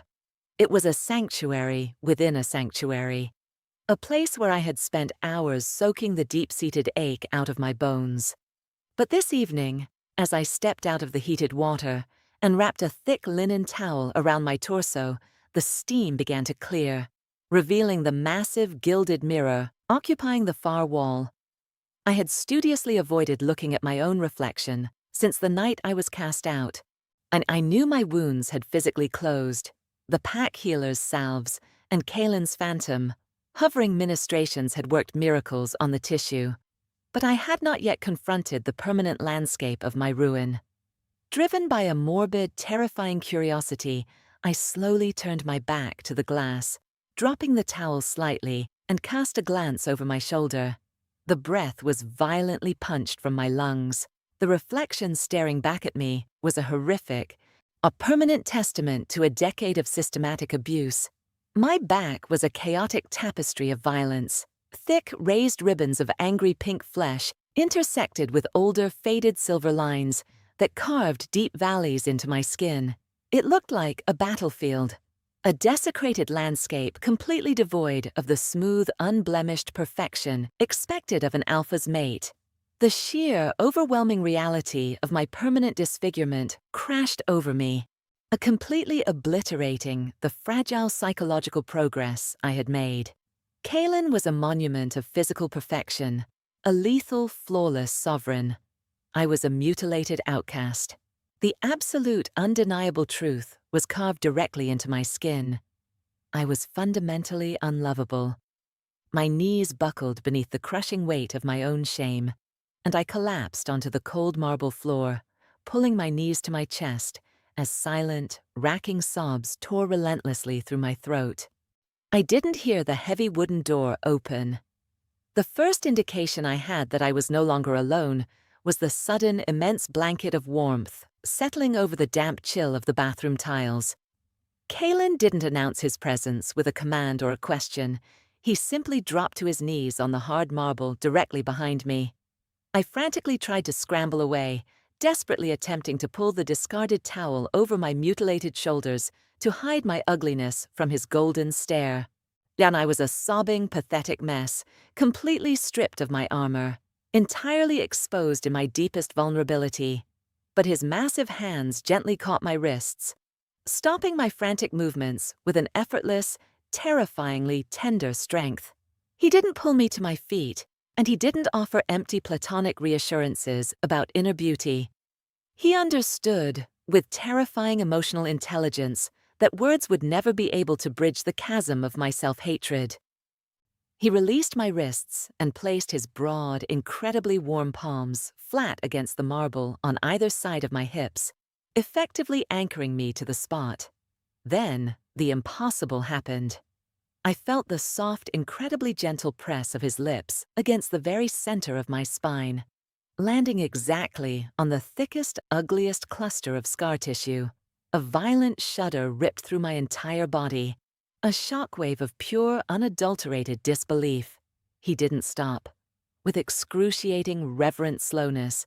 It was a sanctuary within a sanctuary, a place where I had spent hours soaking the deep-seated ache out of my bones. But this evening, as I stepped out of the heated water and wrapped a thick linen towel around my torso, the steam began to clear, revealing the massive gilded mirror occupying the far wall. I had studiously avoided looking at my own reflection since the night I was cast out, and I knew my wounds had physically closed. The pack healer's salves and Kalen's phantom, Hovering ministrations had worked miracles on the tissue, but I had not yet confronted the permanent landscape of my ruin. Driven by a morbid, terrifying curiosity, I slowly turned my back to the glass, dropping the towel slightly and cast a glance over my shoulder. The breath was violently punched from my lungs. The reflection staring back at me was a permanent testament to a decade of systematic abuse. My back was a chaotic tapestry of violence, thick, raised ribbons of angry pink flesh intersected with older, faded silver lines that carved deep valleys into my skin. It looked like a battlefield, a desecrated landscape completely devoid of the smooth, unblemished perfection expected of an alpha's mate. The sheer, overwhelming reality of my permanent disfigurement crashed over me, completely obliterating the fragile psychological progress I had made. Kaelin was a monument of physical perfection, a lethal, flawless sovereign. I was a mutilated outcast. The absolute, undeniable truth was carved directly into my skin. I was fundamentally unlovable. My knees buckled beneath the crushing weight of my own shame, and I collapsed onto the cold marble floor, pulling my knees to my chest as silent, racking sobs tore relentlessly through my throat. I didn't hear the heavy wooden door open. The first indication I had that I was no longer alone was the sudden, immense blanket of warmth settling over the damp chill of the bathroom tiles. Kaelin didn't announce his presence with a command or a question. He simply dropped to his knees on the hard marble directly behind me. I frantically tried to scramble away, desperately attempting to pull the discarded towel over my mutilated shoulders to hide my ugliness from his golden stare. And I was a sobbing, pathetic mess, completely stripped of my armor, entirely exposed in my deepest vulnerability. But his massive hands gently caught my wrists, stopping my frantic movements with an effortless, terrifyingly tender strength. He didn't pull me to my feet, and he didn't offer empty platonic reassurances about inner beauty. He understood, with terrifying emotional intelligence, that words would never be able to bridge the chasm of my self-hatred. He released my wrists and placed his broad, incredibly warm palms flat against the marble on either side of my hips, effectively anchoring me to the spot. Then, the impossible happened. I felt the soft, incredibly gentle press of his lips against the very center of my spine, landing exactly on the thickest, ugliest cluster of scar tissue. A violent shudder ripped through my entire body, a shockwave of pure, unadulterated disbelief. He didn't stop. With excruciating, reverent slowness,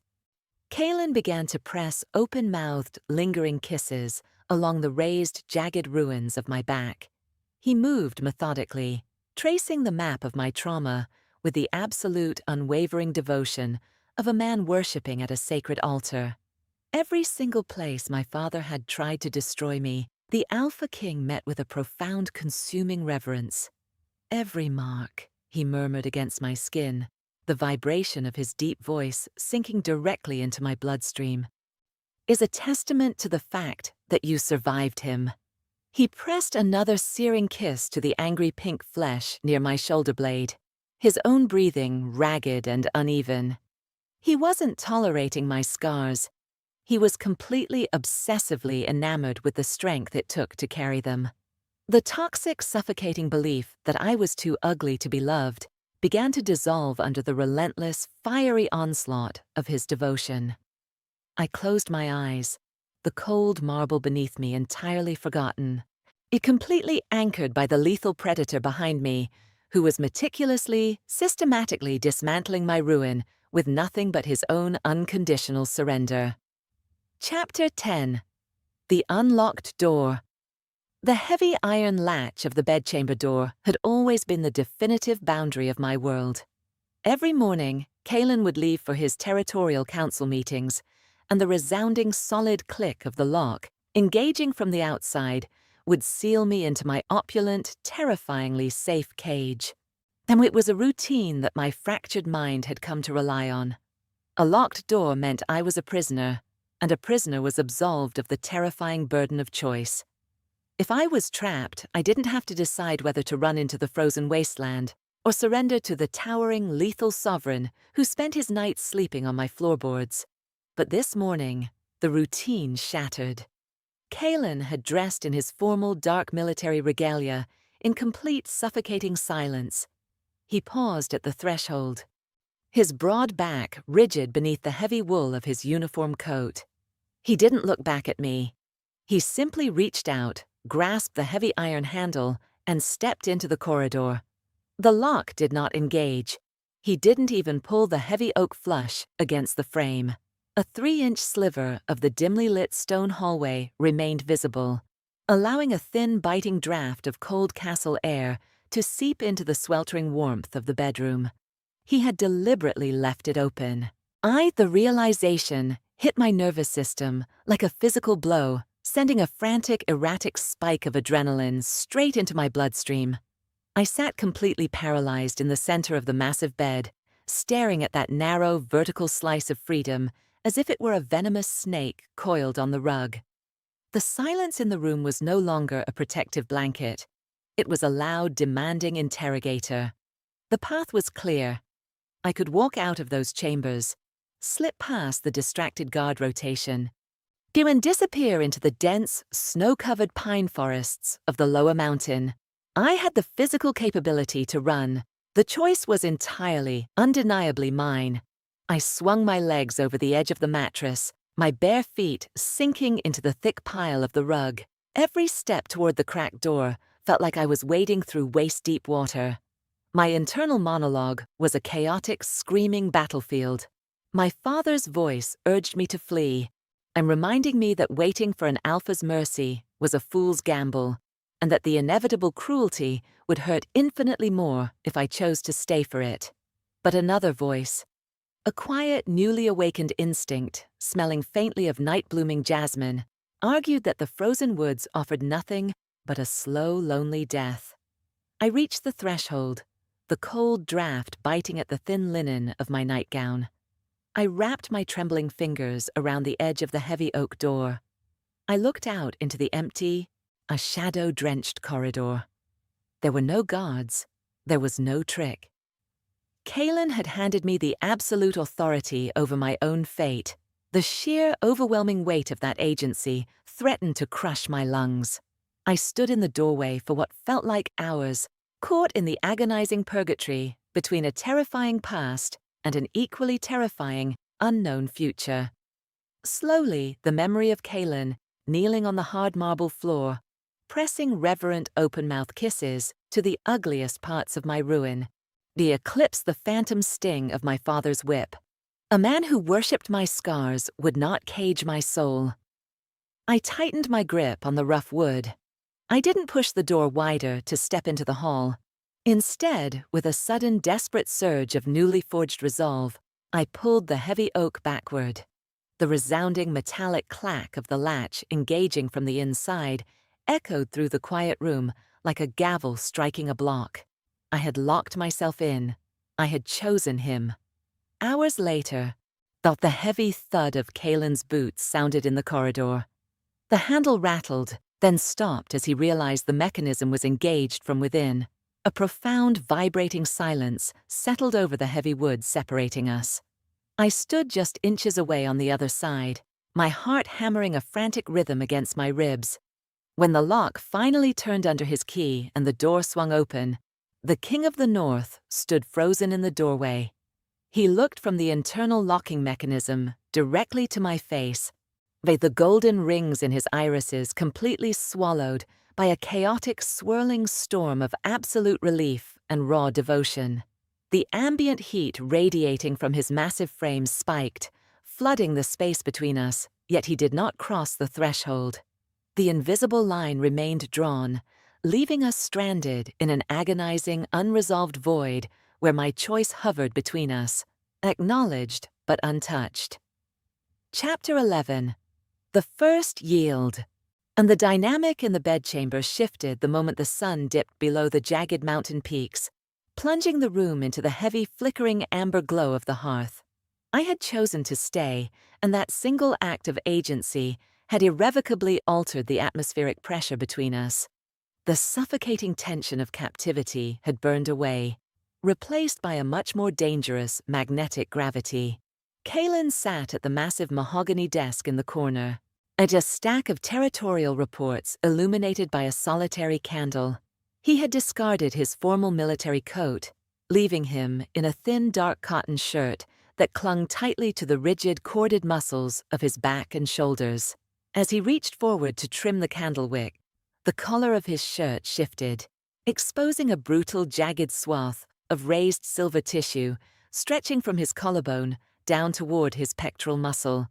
Kaelin began to press open-mouthed, lingering kisses along the raised, jagged ruins of my back. He moved methodically, tracing the map of my trauma with the absolute, unwavering devotion of a man worshipping at a sacred altar. Every single place my father had tried to destroy me, the Alpha King met with a profound, consuming reverence. Every mark, he murmured against my skin, the vibration of his deep voice sinking directly into my bloodstream, is a testament to the fact that you survived him. He pressed another searing kiss to the angry pink flesh near my shoulder blade, his own breathing ragged and uneven. He wasn't tolerating my scars. He was completely, obsessively enamored with the strength it took to carry them. The toxic, suffocating belief that I was too ugly to be loved began to dissolve under the relentless, fiery onslaught of his devotion. I closed my eyes, the cold marble beneath me entirely forgotten, it completely anchored by the lethal predator behind me, who was meticulously, systematically dismantling my ruin with nothing but his own unconditional surrender. Chapter 10. The Unlocked Door. The heavy iron latch of the bedchamber door had always been the definitive boundary of my world. Every morning, Kaelin would leave for his territorial council meetings, and the resounding solid click of the lock, engaging from the outside, would seal me into my opulent, terrifyingly safe cage. And it was a routine that my fractured mind had come to rely on. A locked door meant I was a prisoner, and a prisoner was absolved of the terrifying burden of choice. If I was trapped, I didn't have to decide whether to run into the frozen wasteland or surrender to the towering, lethal sovereign who spent his nights sleeping on my floorboards. But this morning, the routine shattered. Kalen had dressed in his formal dark military regalia in complete suffocating silence. He paused at the threshold, his broad back rigid beneath the heavy wool of his uniform coat. He didn't look back at me. He simply reached out, grasped the heavy iron handle, and stepped into the corridor. The lock did not engage. He didn't even pull the heavy oak flush against the frame. A 3-inch sliver of the dimly lit stone hallway remained visible, allowing a thin, biting draft of cold castle air to seep into the sweltering warmth of the bedroom. He had deliberately left it open. The realization hit my nervous system like a physical blow, sending a frantic, erratic spike of adrenaline straight into my bloodstream. I sat completely paralyzed in the center of the massive bed, staring at that narrow, vertical slice of freedom as if it were a venomous snake coiled on the rug. The silence in the room was no longer a protective blanket. It was a loud, demanding interrogator. The path was clear. I could walk out of those chambers, slip past the distracted guard rotation, and disappear into the dense, snow-covered pine forests of the lower mountain. I had the physical capability to run. The choice was entirely, undeniably mine. I swung my legs over the edge of the mattress, my bare feet sinking into the thick pile of the rug. Every step toward the cracked door felt like I was wading through waist-deep water. My internal monologue was a chaotic, screaming battlefield. My father's voice urged me to flee, and reminding me that waiting for an alpha's mercy was a fool's gamble, and that the inevitable cruelty would hurt infinitely more if I chose to stay for it. But another voice, a quiet, newly awakened instinct, smelling faintly of night-blooming jasmine, argued that the frozen woods offered nothing but a slow, lonely death. I reached the threshold, the cold draft biting at the thin linen of my nightgown. I wrapped my trembling fingers around the edge of the heavy oak door. I looked out into the empty, a shadow-drenched corridor. There were no guards. There was no trick. Kalen had handed me the absolute authority over my own fate. The sheer, overwhelming weight of that agency threatened to crush my lungs. I stood in the doorway for what felt like hours, caught in the agonizing purgatory between a terrifying past and an equally terrifying, unknown future. Slowly, the memory of Kalen, kneeling on the hard marble floor, pressing reverent open-mouth kisses to the ugliest parts of my ruin, eclipsed the phantom sting of my father's whip. A man who worshipped my scars would not cage my soul. I tightened my grip on the rough wood. I didn't push the door wider to step into the hall. Instead, with a sudden, desperate surge of newly forged resolve, I pulled the heavy oak backward. The resounding metallic clack of the latch engaging from the inside echoed through the quiet room like a gavel striking a block. I had locked myself in. I had chosen him. Hours later, the heavy thud of Kalen's boots sounded in the corridor. The handle rattled, then stopped as he realized the mechanism was engaged from within. A profound, vibrating silence settled over the heavy wood separating us. I stood just inches away on the other side, my heart hammering a frantic rhythm against my ribs. When the lock finally turned under his key and the door swung open, the King of the North stood frozen in the doorway. He looked from the internal locking mechanism directly to my face, the golden rings in his irises completely swallowed by a chaotic, swirling storm of absolute relief and raw devotion. The ambient heat radiating from his massive frame spiked, flooding the space between us, yet he did not cross the threshold. The invisible line remained drawn, leaving us stranded in an agonizing, unresolved void where my choice hovered between us, acknowledged but untouched. Chapter 11. The First Yield. And the dynamic in the bedchamber shifted the moment the sun dipped below the jagged mountain peaks, plunging the room into the heavy, flickering amber glow of the hearth. I had chosen to stay, and that single act of agency had irrevocably altered the atmospheric pressure between us. The suffocating tension of captivity had burned away, replaced by a much more dangerous magnetic gravity. Kalen sat at the massive mahogany desk in the corner, at a stack of territorial reports illuminated by a solitary candle. He had discarded his formal military coat, leaving him in a thin dark cotton shirt that clung tightly to the rigid corded muscles of his back and shoulders. As he reached forward to trim the candle wick, the collar of his shirt shifted, exposing a brutal, jagged swath of raised silver tissue stretching from his collarbone down toward his pectoral muscle.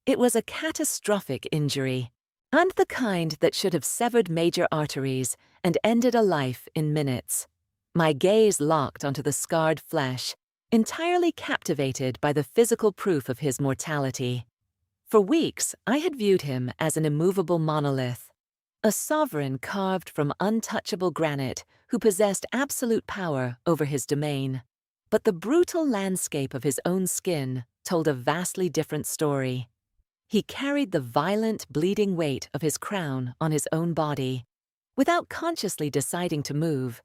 It was a catastrophic injury, and the kind that should have severed major arteries and ended a life in minutes. My gaze locked onto the scarred flesh, entirely captivated by the physical proof of his mortality. For weeks, I had viewed him as an immovable monolith, a sovereign carved from untouchable granite who possessed absolute power over his domain. But the brutal landscape of his own skin told a vastly different story. He carried the violent, bleeding weight of his crown on his own body. Without consciously deciding to move,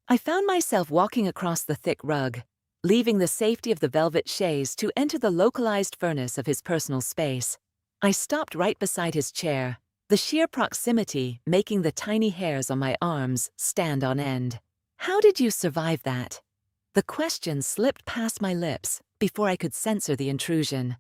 I found myself walking across the thick rug, leaving the safety of the velvet chaise to enter the localized furnace of his personal space. I stopped right beside his chair, the sheer proximity making the tiny hairs on my arms stand on end. "How did you survive that?" The question slipped past my lips before I could censor the intrusion.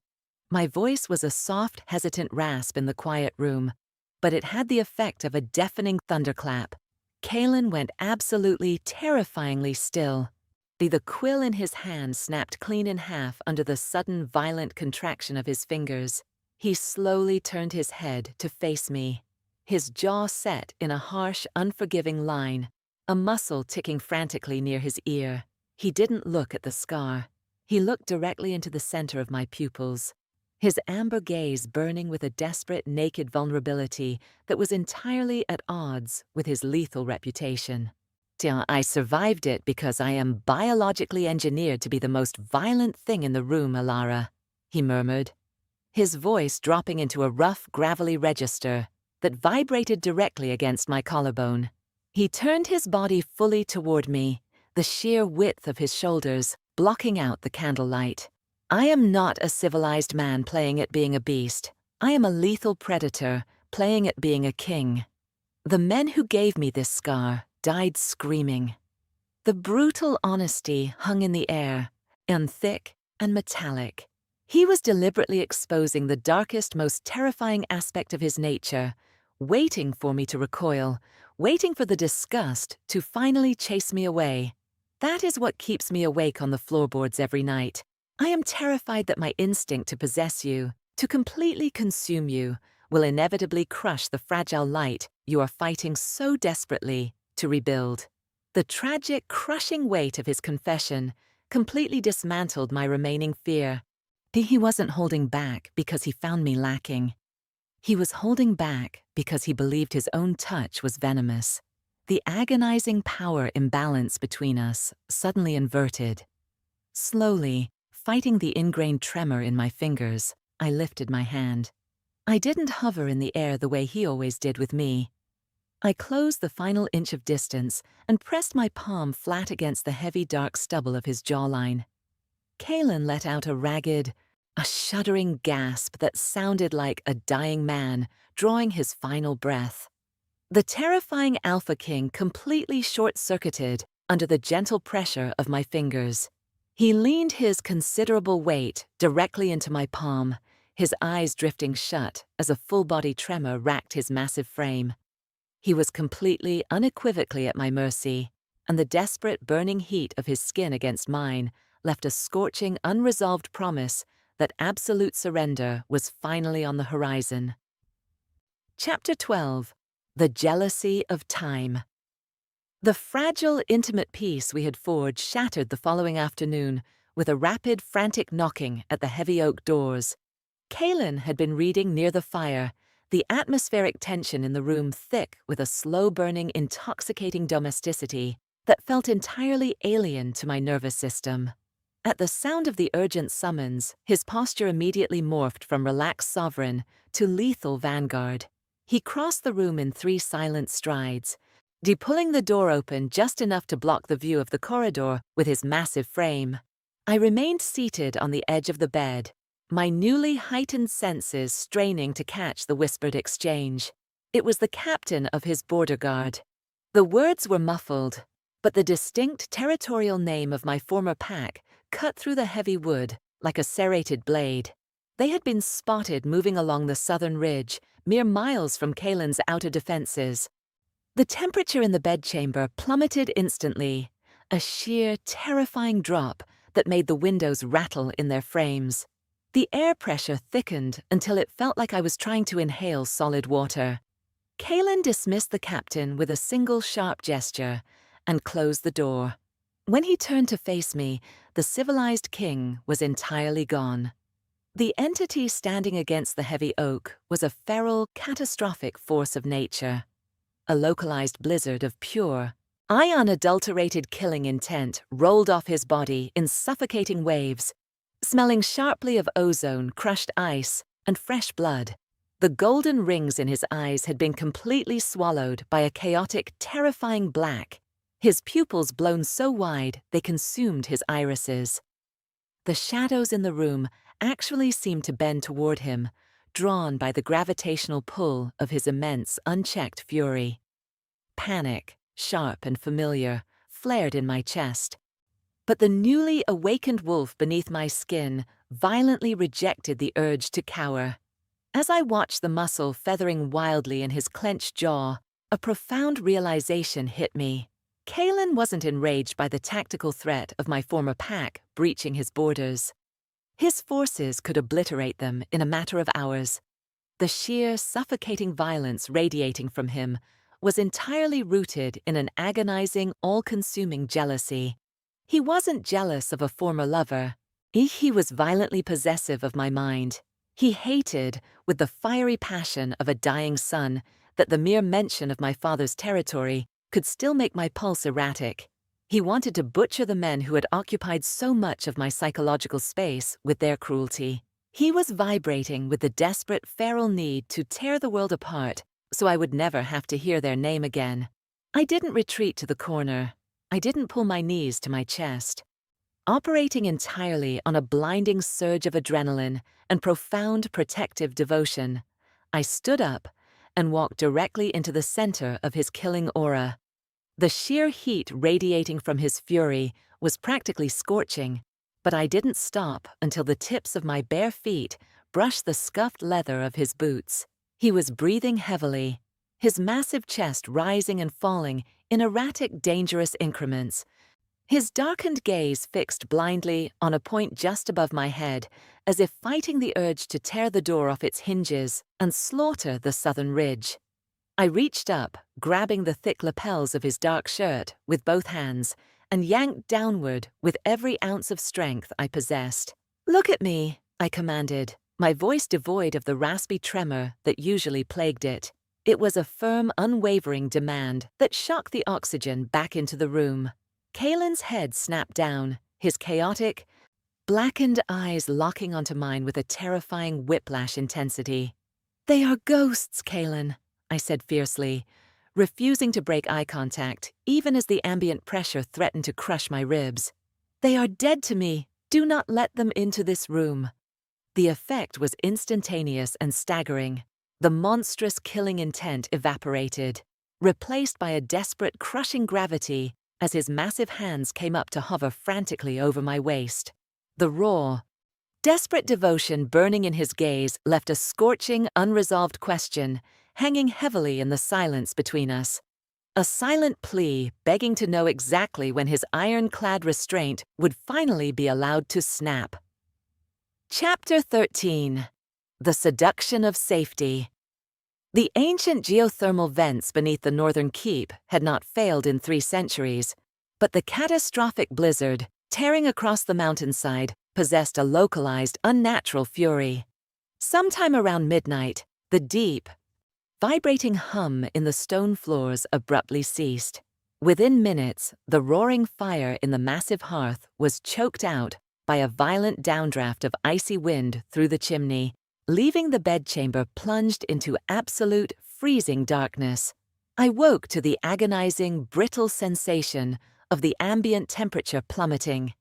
My voice was a soft, hesitant rasp in the quiet room, but it had the effect of a deafening thunderclap. Kalen went absolutely, terrifyingly still. The quill in his hand snapped clean in half under the sudden, violent contraction of his fingers. He slowly turned his head to face me, his jaw set in a harsh, unforgiving line, a muscle ticking frantically near his ear. He didn't look at the scar. He looked directly into the center of my pupils, his amber gaze burning with a desperate, naked vulnerability that was entirely at odds with his lethal reputation. "I survived it because I am biologically engineered to be the most violent thing in the room, Alara," he murmured, his voice dropping into a rough, gravelly register that vibrated directly against my collarbone. He turned his body fully toward me, the sheer width of his shoulders blocking out the candlelight. "I am not a civilized man playing at being a beast. I am a lethal predator playing at being a king. The men who gave me this scar died screaming." The brutal honesty hung in the air, and thick and metallic. He was deliberately exposing the darkest, most terrifying aspect of his nature, waiting for me to recoil, waiting for the disgust to finally chase me away. That is what keeps me awake on the floorboards every night. I am terrified that my instinct to possess you, to completely consume you, will inevitably crush the fragile light you are fighting so desperately to rebuild. The tragic, crushing weight of his confession completely dismantled my remaining fear. He wasn't holding back because he found me lacking. He was holding back because he believed his own touch was venomous. The agonizing power imbalance between us suddenly inverted. Slowly, fighting the ingrained tremor in my fingers, I lifted my hand. I didn't hover in the air the way he always did with me. I closed the final inch of distance and pressed my palm flat against the heavy dark stubble of his jawline. Kalen let out a shuddering gasp that sounded like a dying man drawing his final breath. The terrifying Alpha King completely short-circuited under the gentle pressure of my fingers. He leaned his considerable weight directly into my palm, his eyes drifting shut as a full-body tremor racked his massive frame. He was completely, unequivocally at my mercy, and the desperate, burning heat of his skin against mine left a scorching, unresolved promise that absolute surrender was finally on the horizon. Chapter 12. The Jealousy of Time. The fragile, intimate peace we had forged shattered the following afternoon with a rapid, frantic knocking at the heavy oak doors. Kalen had been reading near the fire, the atmospheric tension in the room thick with a slow-burning, intoxicating domesticity that felt entirely alien to my nervous system. At the sound of the urgent summons, his posture immediately morphed from relaxed sovereign to lethal vanguard. He crossed the room in 3 silent strides, pulling the door open just enough to block the view of the corridor with his massive frame. I remained seated on the edge of the bed, my newly heightened senses straining to catch the whispered exchange. It was the captain of his border guard. The words were muffled, but the distinct territorial name of my former pack cut through the heavy wood like a serrated blade. They had been spotted moving along the southern ridge, mere miles from Kalen's outer defenses. The temperature in the bedchamber plummeted instantly, a sheer, terrifying drop that made the windows rattle in their frames. The air pressure thickened until it felt like I was trying to inhale solid water. Kalen dismissed the captain with a single sharp gesture and closed the door. When he turned to face me, the civilized king was entirely gone. The entity standing against the heavy oak was a feral, catastrophic force of nature. A localized blizzard of pure, unadulterated killing intent rolled off his body in suffocating waves, smelling sharply of ozone, crushed ice, and fresh blood. The golden rings in his eyes had been completely swallowed by a chaotic, terrifying black, his pupils blown so wide they consumed his irises. The shadows in the room actually seemed to bend toward him, drawn by the gravitational pull of his immense, unchecked fury. Panic, sharp and familiar, flared in my chest. But the newly awakened wolf beneath my skin violently rejected the urge to cower. As I watched the muscle feathering wildly in his clenched jaw, a profound realization hit me. Kalen wasn't enraged by the tactical threat of my former pack breaching his borders. His forces could obliterate them in a matter of hours. The sheer, suffocating violence radiating from him was entirely rooted in an agonizing, all-consuming jealousy. He wasn't jealous of a former lover. He was violently possessive of my mind. He hated, with the fiery passion of a dying son, that the mere mention of my father's territory could still make my pulse erratic. He wanted to butcher the men who had occupied so much of my psychological space with their cruelty. He was vibrating with the desperate, feral need to tear the world apart so I would never have to hear their name again. I didn't retreat to the corner. I didn't pull my knees to my chest. Operating entirely on a blinding surge of adrenaline and profound protective devotion, I stood up and walked directly into the center of his killing aura. The sheer heat radiating from his fury was practically scorching, but I didn't stop until the tips of my bare feet brushed the scuffed leather of his boots. He was breathing heavily, his massive chest rising and falling in erratic, dangerous increments. His darkened gaze fixed blindly on a point just above my head, as if fighting the urge to tear the door off its hinges and slaughter the southern ridge. I reached up, grabbing the thick lapels of his dark shirt with both hands, and yanked downward with every ounce of strength I possessed. "Look at me," I commanded, my voice devoid of the raspy tremor that usually plagued it. It was a firm, unwavering demand that shocked the oxygen back into the room. Kalen's head snapped down, his chaotic, blackened eyes locking onto mine with a terrifying whiplash intensity. "They are ghosts, Kalen," I said fiercely, refusing to break eye contact, even as the ambient pressure threatened to crush my ribs. "They are dead to me. Do not let them into this room." The effect was instantaneous and staggering. The monstrous killing intent evaporated, replaced by a desperate, crushing gravity as his massive hands came up to hover frantically over my waist. The raw, desperate devotion burning in his gaze left a scorching, unresolved question hanging heavily in the silence between us. A silent plea begging to know exactly when his ironclad restraint would finally be allowed to snap. Chapter 13. The Seduction of Safety. The ancient geothermal vents beneath the northern keep had not failed in 3 centuries, but the catastrophic blizzard, tearing across the mountainside, possessed a localized, unnatural fury. Sometime around midnight, the deep, vibrating hum in the stone floors abruptly ceased. Within minutes, the roaring fire in the massive hearth was choked out by a violent downdraft of icy wind through the chimney, leaving the bedchamber plunged into absolute freezing darkness. I woke to the agonizing, brittle sensation of the ambient temperature plummeting.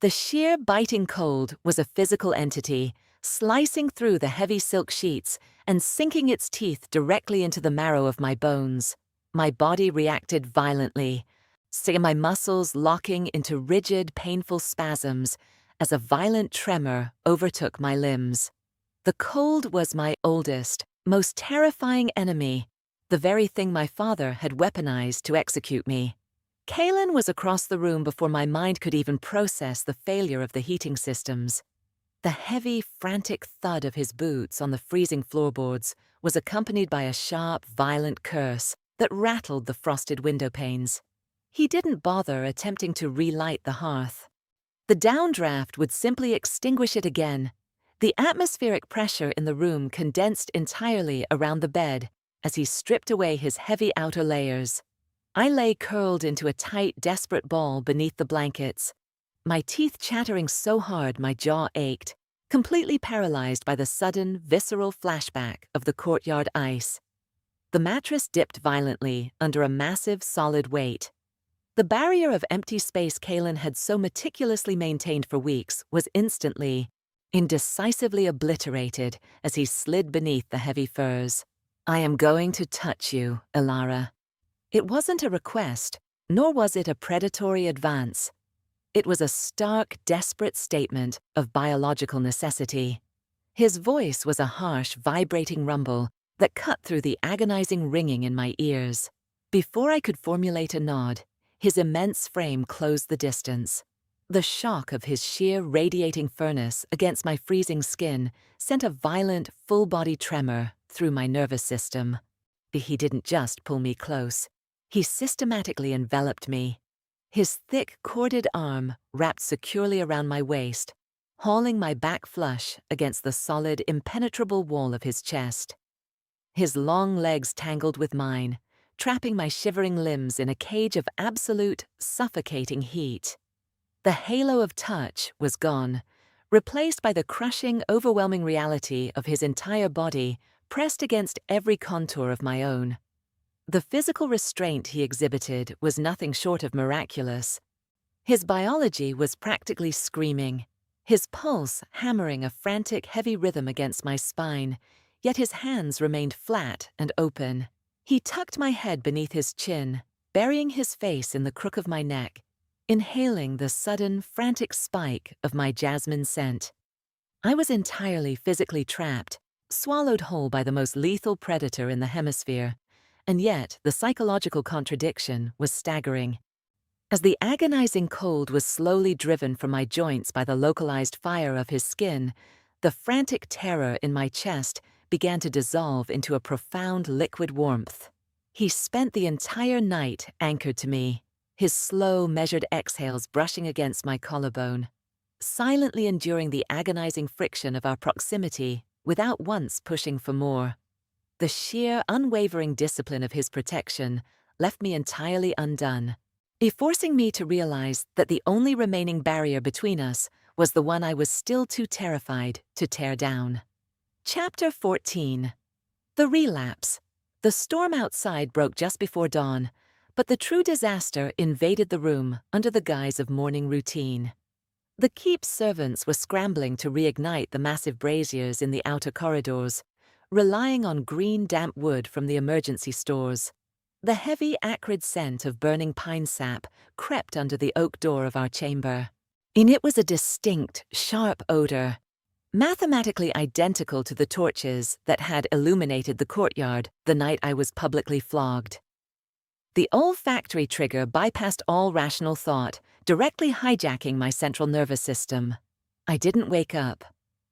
The sheer biting cold was a physical entity, slicing through the heavy silk sheets and sinking its teeth directly into the marrow of my bones. My body reacted violently, my muscles locking into rigid, painful spasms as a violent tremor overtook my limbs. The cold was my oldest, most terrifying enemy, the very thing my father had weaponized to execute me. Kalen was across the room before my mind could even process the failure of the heating systems. The heavy, frantic thud of his boots on the freezing floorboards was accompanied by a sharp, violent curse that rattled the frosted window panes. He didn't bother attempting to relight the hearth. The downdraft would simply extinguish it again. The atmospheric pressure in the room condensed entirely around the bed as he stripped away his heavy outer layers. I lay curled into a tight, desperate ball beneath the blankets, my teeth chattering so hard my jaw ached, completely paralyzed by the sudden, visceral flashback of the courtyard ice. The mattress dipped violently under a massive, solid weight. The barrier of empty space Kalen had so meticulously maintained for weeks was instantly, indecisively obliterated as he slid beneath the heavy furs. "I am going to touch you, Ilara." It wasn't a request, nor was it a predatory advance. It was a stark, desperate statement of biological necessity. His voice was a harsh, vibrating rumble that cut through the agonizing ringing in my ears. Before I could formulate a nod, his immense frame closed the distance. The shock of his sheer, radiating furnace against my freezing skin sent a violent, full-body tremor through my nervous system. He didn't just pull me close. He systematically enveloped me. His thick, corded arm wrapped securely around my waist, hauling my back flush against the solid, impenetrable wall of his chest. His long legs tangled with mine, trapping my shivering limbs in a cage of absolute, suffocating heat. The halo of touch was gone, replaced by the crushing, overwhelming reality of his entire body pressed against every contour of my own. The physical restraint he exhibited was nothing short of miraculous. His biology was practically screaming, his pulse hammering a frantic, heavy rhythm against my spine, yet his hands remained flat and open. He tucked my head beneath his chin, burying his face in the crook of my neck, inhaling the sudden, frantic spike of my jasmine scent. I was entirely physically trapped, swallowed whole by the most lethal predator in the hemisphere, and yet the psychological contradiction was staggering. As the agonizing cold was slowly driven from my joints by the localized fire of his skin, the frantic terror in my chest began to dissolve into a profound liquid warmth. He spent the entire night anchored to me, his slow, measured exhales brushing against my collarbone, silently enduring the agonizing friction of our proximity without once pushing for more. The sheer, unwavering discipline of his protection left me entirely undone, forcing me to realize that the only remaining barrier between us was the one I was still too terrified to tear down. Chapter 14. The Relapse. The storm outside broke just before dawn, but the true disaster invaded the room under the guise of morning routine. The keep's servants were scrambling to reignite the massive braziers in the outer corridors, relying on green, damp wood from the emergency stores. The heavy, acrid scent of burning pine sap crept under the oak door of our chamber. In it was a distinct, sharp odor, mathematically identical to the torches that had illuminated the courtyard the night I was publicly flogged. The olfactory trigger bypassed all rational thought, directly hijacking my central nervous system. I didn't wake up.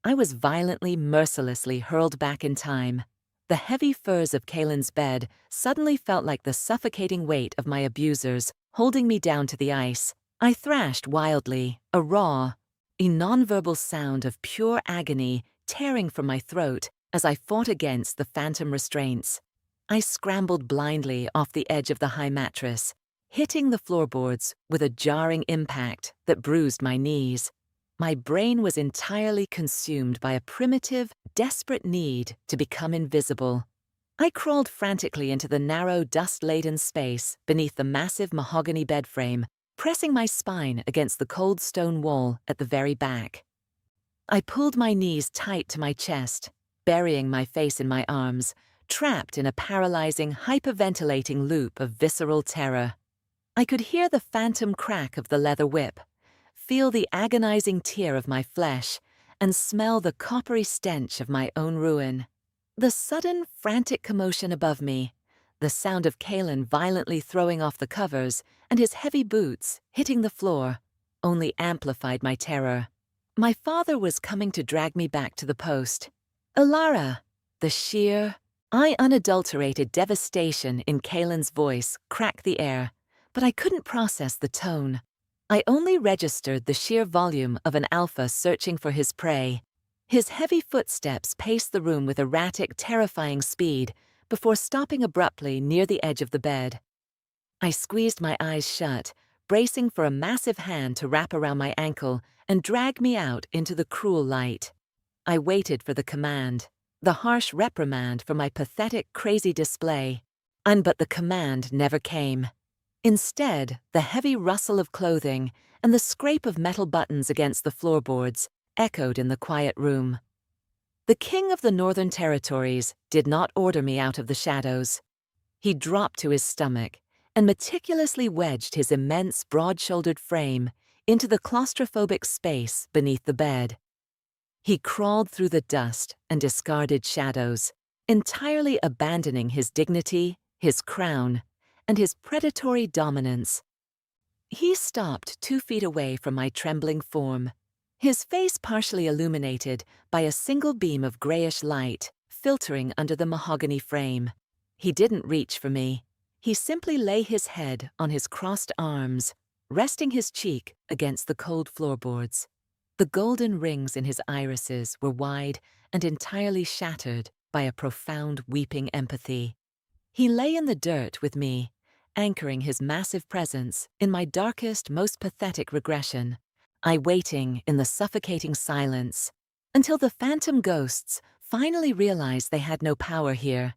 I was violently, mercilessly hurled back in time. The heavy furs of Kalen's bed suddenly felt like the suffocating weight of my abusers, holding me down to the ice. I thrashed wildly, a raw, nonverbal sound of pure agony tearing from my throat as I fought against the phantom restraints. I scrambled blindly off the edge of the high mattress, hitting the floorboards with a jarring impact that bruised my knees. My brain was entirely consumed by a primitive, desperate need to become invisible. I crawled frantically into the narrow, dust-laden space beneath the massive mahogany bed frame, pressing my spine against the cold stone wall at the very back. I pulled my knees tight to my chest, burying my face in my arms, trapped in a paralyzing, hyperventilating loop of visceral terror. I could hear the phantom crack of the leather whip, feel the agonizing tear of my flesh, and smell the coppery stench of my own ruin. The sudden, frantic commotion above me, the sound of Kalen violently throwing off the covers and his heavy boots hitting the floor, only amplified my terror. My father was coming to drag me back to the post. Alara! The sheer, unadulterated devastation in Kalen's voice cracked the air, but I couldn't process the tone. I only registered the sheer volume of an alpha searching for his prey. His heavy footsteps paced the room with erratic, terrifying speed before stopping abruptly near the edge of the bed. I squeezed my eyes shut, bracing for a massive hand to wrap around my ankle and drag me out into the cruel light. I waited for the command, the harsh reprimand for my pathetic, crazy display. But the command never came. Instead, the heavy rustle of clothing and the scrape of metal buttons against the floorboards echoed in the quiet room. The King of the Northern Territories did not order me out of the shadows. He dropped to his stomach and meticulously wedged his immense, broad-shouldered frame into the claustrophobic space beneath the bed. He crawled through the dust and discarded shadows, entirely abandoning his dignity, his crown, and his predatory dominance. He stopped 2 feet away from my trembling form, his face partially illuminated by a single beam of grayish light filtering under the mahogany frame. He didn't reach for me. He simply lay his head on his crossed arms, resting his cheek against the cold floorboards. The golden rings in his irises were wide and entirely shattered by a profound weeping empathy. He lay in the dirt with me, anchoring his massive presence in my darkest, most pathetic regression. I waiting in the suffocating silence until the phantom ghosts finally realized they had no power here,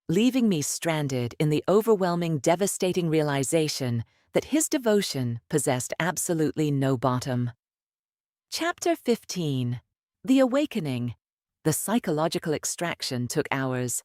leaving me stranded in the overwhelming, devastating realization that his devotion possessed absolutely no bottom. Chapter 15. The Awakening. The psychological extraction took hours.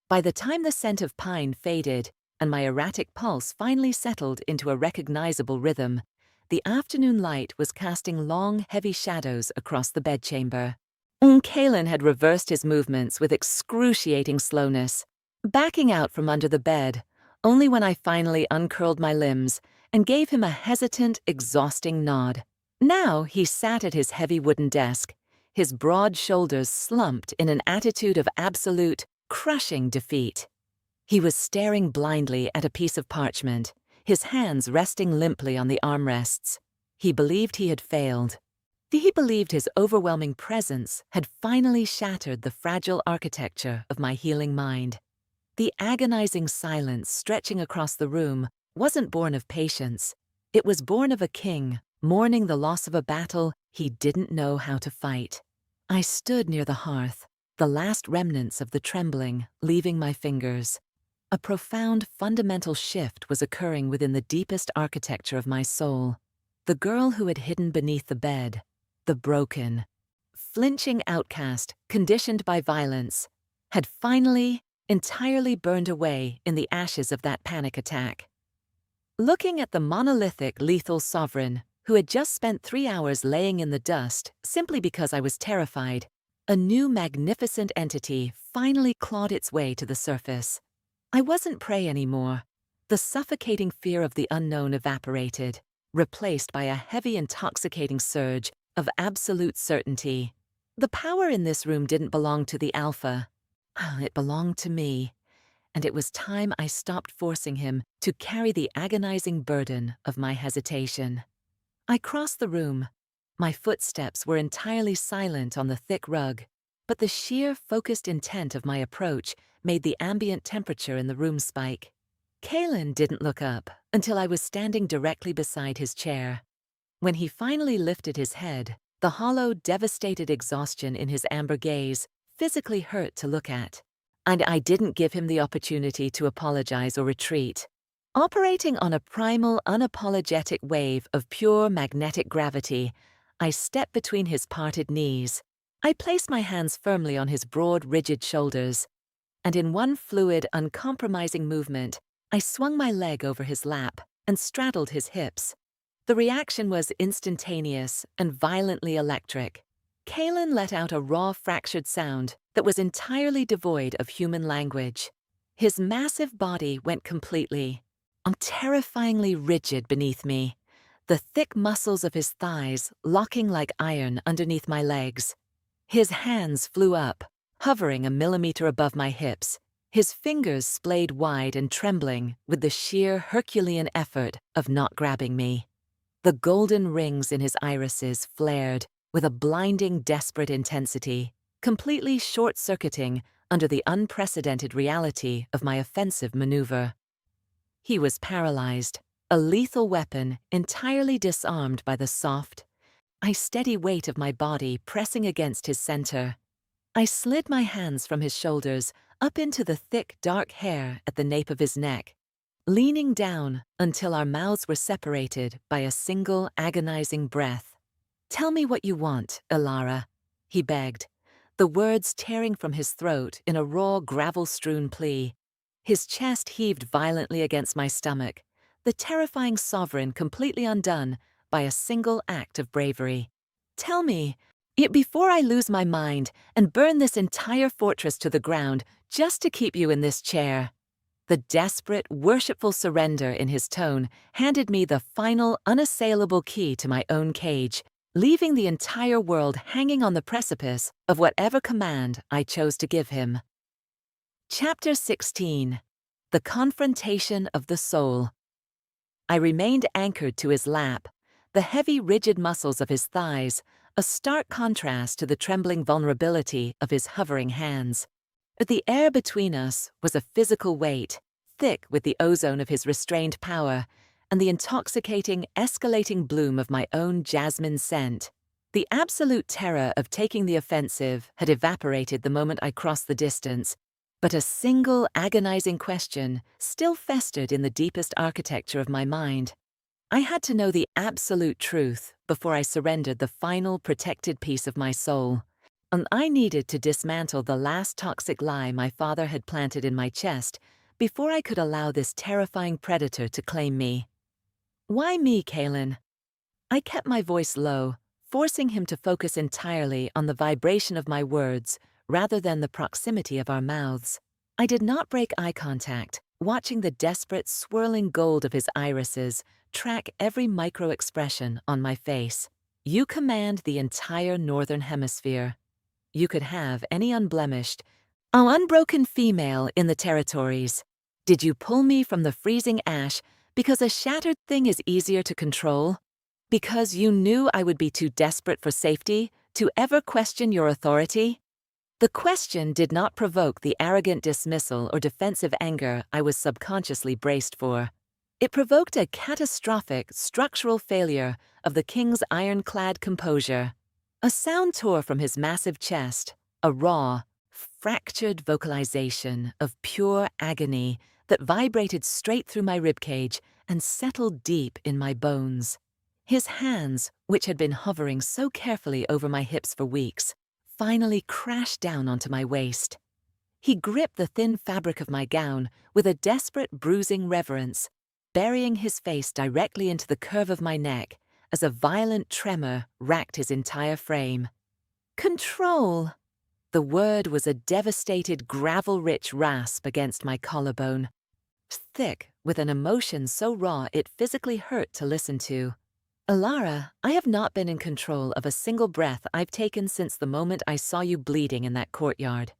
By the time the scent of pine faded and my erratic pulse finally settled into a recognizable rhythm, the afternoon light was casting long, heavy shadows across the bedchamber. Kalen had reversed his movements with excruciating slowness, backing out from under the bed, only when I finally uncurled my limbs and gave him a hesitant, exhausting nod. Now he sat at his heavy wooden desk, his broad shoulders slumped in an attitude of absolute, crushing defeat. He was staring blindly at a piece of parchment, his hands resting limply on the armrests. He believed he had failed. He believed his overwhelming presence had finally shattered the fragile architecture of my healing mind. The agonizing silence stretching across the room wasn't born of patience. It was born of a king mourning the loss of a battle he didn't know how to fight. I stood near the hearth, the last remnants of the trembling leaving my fingers. A profound, fundamental shift was occurring within the deepest architecture of my soul. The girl who had hidden beneath the bed, the broken, flinching outcast conditioned by violence, had finally, entirely burned away in the ashes of that panic attack. Looking at the monolithic, lethal sovereign who had just spent 3 hours laying in the dust simply because I was terrified, a new magnificent entity finally clawed its way to the surface. I wasn't prey anymore. The suffocating fear of the unknown evaporated, replaced by a heavy, intoxicating surge of absolute certainty. The power in this room didn't belong to the Alpha. It belonged to me, and it was time I stopped forcing him to carry the agonizing burden of my hesitation. I crossed the room. My footsteps were entirely silent on the thick rug, but the sheer, focused intent of my approach made the ambient temperature in the room spike. Kalen didn't look up until I was standing directly beside his chair. When he finally lifted his head, The hollow, devastated exhaustion in his amber gaze physically hurt to look at. And I didn't give him the opportunity to apologize or retreat. Operating on a primal, unapologetic wave of pure magnetic gravity, I stepped between his parted knees. I placed my hands firmly on his broad, rigid shoulders, and in one fluid, uncompromising movement, I swung my leg over his lap and straddled his hips. The reaction was instantaneous and violently electric. Kalen let out a raw, fractured sound that was entirely devoid of human language. His massive body went completely, terrifyingly rigid beneath me, the thick muscles of his thighs locking like iron underneath my legs. His hands flew up, hovering a millimeter above my hips, his fingers splayed wide and trembling with the sheer Herculean effort of not grabbing me. The golden rings in his irises flared with a blinding, desperate intensity, completely short-circuiting under the unprecedented reality of my offensive maneuver. He was paralyzed, a lethal weapon entirely disarmed by the soft, steady weight of my body pressing against his center. I slid my hands from his shoulders up into the thick, dark hair at the nape of his neck, leaning down until our mouths were separated by a single agonizing breath. "Tell me what you want, Ilara," he begged, the words tearing from his throat in a raw, gravel-strewn plea. His chest heaved violently against my stomach, the terrifying sovereign completely undone by a single act of bravery. "Tell me, before I lose my mind and burn this entire fortress to the ground just to keep you in this chair." The desperate, worshipful surrender in his tone handed me the final, unassailable key to my own cage, leaving the entire world hanging on the precipice of whatever command I chose to give him. Chapter 16. The Confrontation of the Soul. I remained anchored to his lap, the heavy, rigid muscles of his thighs, a stark contrast to the trembling vulnerability of his hovering hands. The air between us was a physical weight, thick with the ozone of his restrained power and the intoxicating, escalating bloom of my own jasmine scent. The absolute terror of taking the offensive had evaporated the moment I crossed the distance, but a single agonizing question still festered in the deepest architecture of my mind. I had to know the absolute truth before I surrendered the final protected piece of my soul. And I needed to dismantle the last toxic lie my father had planted in my chest before I could allow this terrifying predator to claim me. "Why me, Kalen?" I kept my voice low, forcing him to focus entirely on the vibration of my words rather than the proximity of our mouths. I did not break eye contact, watching the desperate, swirling gold of his irises track every micro-expression on my face. "You command the entire Northern Hemisphere. You could have any unblemished, unbroken female in the territories. Did you pull me from the freezing ash because a shattered thing is easier to control? Because you knew I would be too desperate for safety to ever question your authority?" The question did not provoke the arrogant dismissal or defensive anger I was subconsciously braced for. It provoked a catastrophic structural failure of the king's ironclad composure. A sound tore from his massive chest, a raw, fractured vocalization of pure agony that vibrated straight through my ribcage and settled deep in my bones. His hands, which had been hovering so carefully over my hips for weeks, finally crashed down onto my waist. He gripped the thin fabric of my gown with a desperate, bruising reverence, burying his face directly into the curve of my neck as a violent tremor racked his entire frame. "Control!" The word was a devastated, gravel-rich rasp against my collarbone, thick with an emotion so raw it physically hurt to listen to. "Ilara, I have not been in control of a single breath I've taken since the moment I saw you bleeding in that courtyard.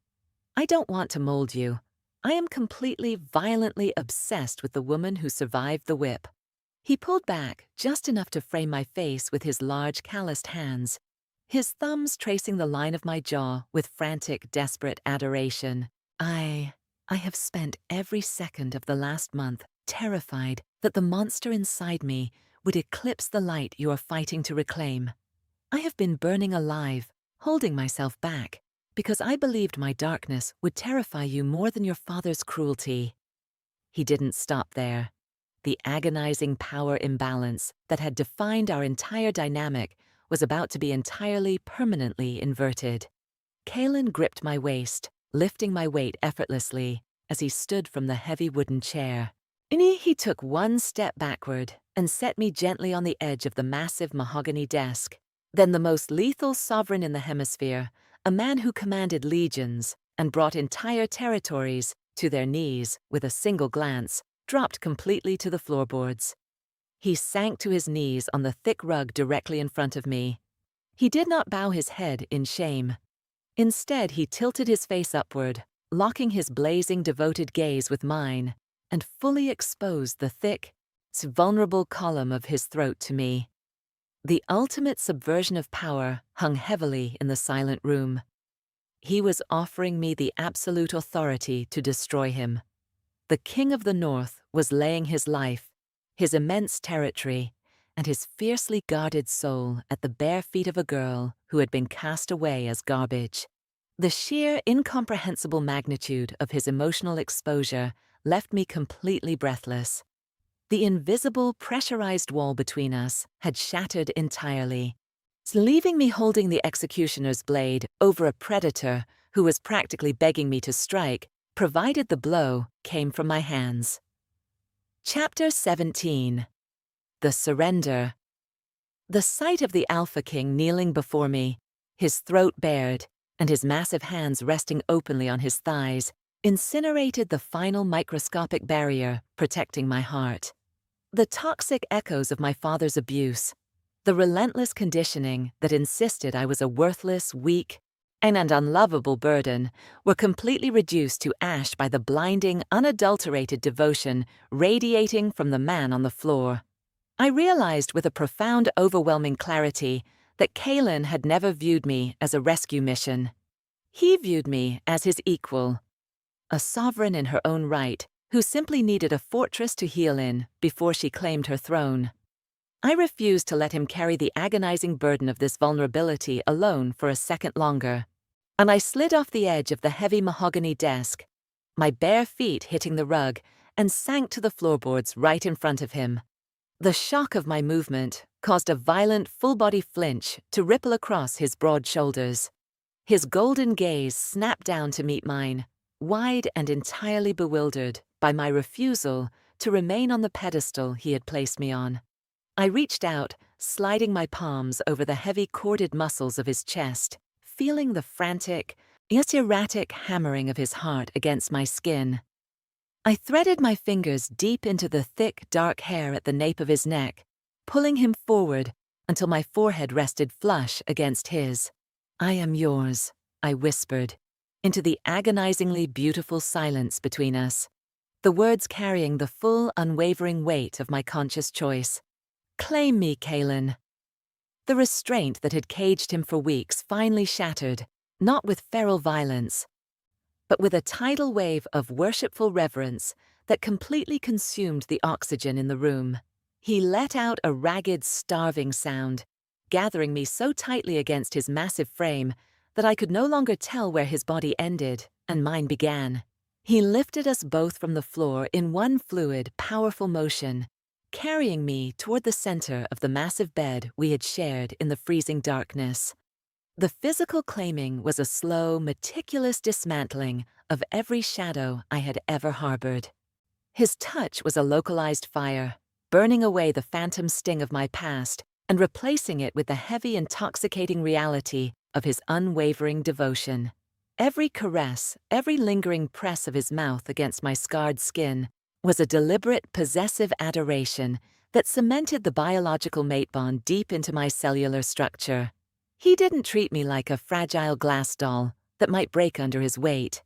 I don't want to mold you. I am completely, violently obsessed with the woman who survived the whip." He pulled back just enough to frame my face with his large, calloused hands, his thumbs tracing the line of my jaw with frantic, desperate adoration. I have spent every second of the last month terrified that the monster inside me would eclipse the light you are fighting to reclaim. I have been burning alive, holding myself back, because I believed my darkness would terrify you more than your father's cruelty." He didn't stop there. The agonizing power imbalance that had defined our entire dynamic was about to be entirely, permanently inverted. Kalen gripped my waist, lifting my weight effortlessly as he stood from the heavy wooden chair. He took one step backward and set me gently on the edge of the massive mahogany desk. Then the most lethal sovereign in the hemisphere, a man who commanded legions and brought entire territories to their knees with a single glance, dropped completely to the floorboards. He sank to his knees on the thick rug directly in front of me. He did not bow his head in shame. Instead, he tilted his face upward, locking his blazing, devoted gaze with mine, and fully exposed the thick, vulnerable column of his throat to me. The ultimate subversion of power hung heavily in the silent room. He was offering me the absolute authority to destroy him. The King of the North was laying his life, his immense territory, and his fiercely guarded soul at the bare feet of a girl who had been cast away as garbage. The sheer, incomprehensible magnitude of his emotional exposure left me completely breathless. The invisible, pressurized wall between us had shattered entirely, leaving me holding the executioner's blade over a predator who was practically begging me to strike, provided the blow came from my hands. Chapter 17. The Surrender. The sight of the Alpha King kneeling before me, his throat bared, and his massive hands resting openly on his thighs, incinerated the final microscopic barrier protecting my heart. The toxic echoes of my father's abuse, the relentless conditioning that insisted I was a worthless, weak, and unlovable burden, were completely reduced to ash by the blinding, unadulterated devotion radiating from the man on the floor. I realized with a profound, overwhelming clarity that Kalen had never viewed me as a rescue mission. He viewed me as his equal, a sovereign in her own right, who simply needed a fortress to heal in before she claimed her throne. I refused to let him carry the agonizing burden of this vulnerability alone for a second longer, and I slid off the edge of the heavy mahogany desk, my bare feet hitting the rug, and sank to the floorboards right in front of him. The shock of my movement caused a violent, full-body flinch to ripple across his broad shoulders. His golden gaze snapped down to meet mine, wide and entirely bewildered by my refusal to remain on the pedestal he had placed me on. I reached out, sliding my palms over the heavy corded muscles of his chest, feeling the frantic, yet erratic hammering of his heart against my skin. I threaded my fingers deep into the thick, dark hair at the nape of his neck, pulling him forward until my forehead rested flush against his. "I am yours," I whispered, into the agonizingly beautiful silence between us, the words carrying the full, unwavering weight of my conscious choice. "Claim me, Kalen." The restraint that had caged him for weeks finally shattered, not with feral violence, but with a tidal wave of worshipful reverence that completely consumed the oxygen in the room. He let out a ragged, starving sound, gathering me so tightly against his massive frame that I could no longer tell where his body ended and mine began. He lifted us both from the floor in one fluid, powerful motion, carrying me toward the center of the massive bed we had shared in the freezing darkness. The physical claiming was a slow, meticulous dismantling of every shadow I had ever harbored. His touch was a localized fire, burning away the phantom sting of my past and replacing it with the heavy, intoxicating reality of his unwavering devotion. Every caress, every lingering press of his mouth against my scarred skin was a deliberate, possessive adoration that cemented the biological mate bond deep into my cellular structure. He didn't treat me like a fragile glass doll that might break under his weight.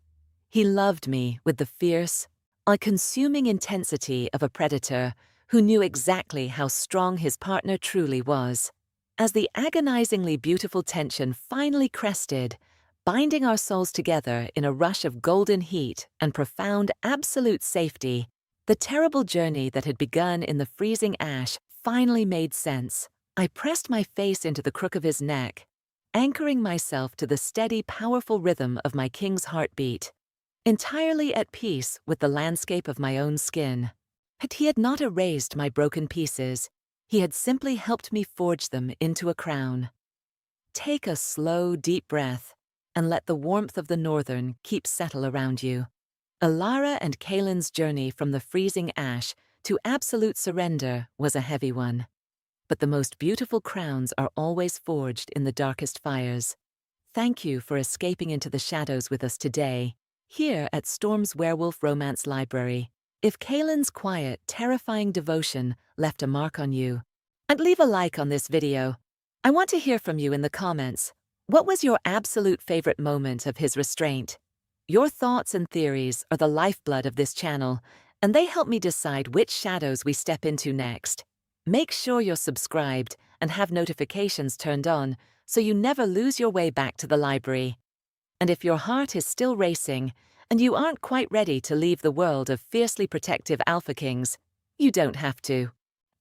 He loved me with the fierce, all-consuming intensity of a predator who knew exactly how strong his partner truly was. As the agonizingly beautiful tension finally crested, binding our souls together in a rush of golden heat and profound, absolute safety, the terrible journey that had begun in the freezing ash finally made sense, I pressed my face into the crook of his neck, anchoring myself to the steady, powerful rhythm of my king's heartbeat, entirely at peace with the landscape of my own skin. But he had not erased my broken pieces. He had simply helped me forge them into a crown. Take a slow, deep breath and let the warmth of the northern keep settle around you. Alara and Kaelin's journey from the freezing ash to absolute surrender was a heavy one. But the most beautiful crowns are always forged in the darkest fires. Thank you for escaping into the shadows with us today, here at Storm's Werewolf Romance Library. If Kaelin's quiet, terrifying devotion left a mark on you, and leave a like on this video. I want to hear from you in the comments. What was your absolute favorite moment of his restraint? Your thoughts and theories are the lifeblood of this channel, and they help me decide which shadows we step into next. Make sure you're subscribed and have notifications turned on so you never lose your way back to the library. And if your heart is still racing and you aren't quite ready to leave the world of fiercely protective Alpha Kings, you don't have to.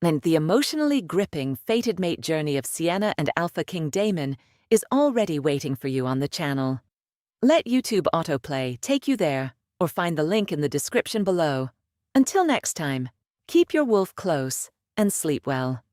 And the emotionally gripping fated mate journey of Sienna and Alpha King Damon is already waiting for you on the channel. Let YouTube autoplay take you there, or find the link in the description below. Until next time, keep your wolf close and sleep well.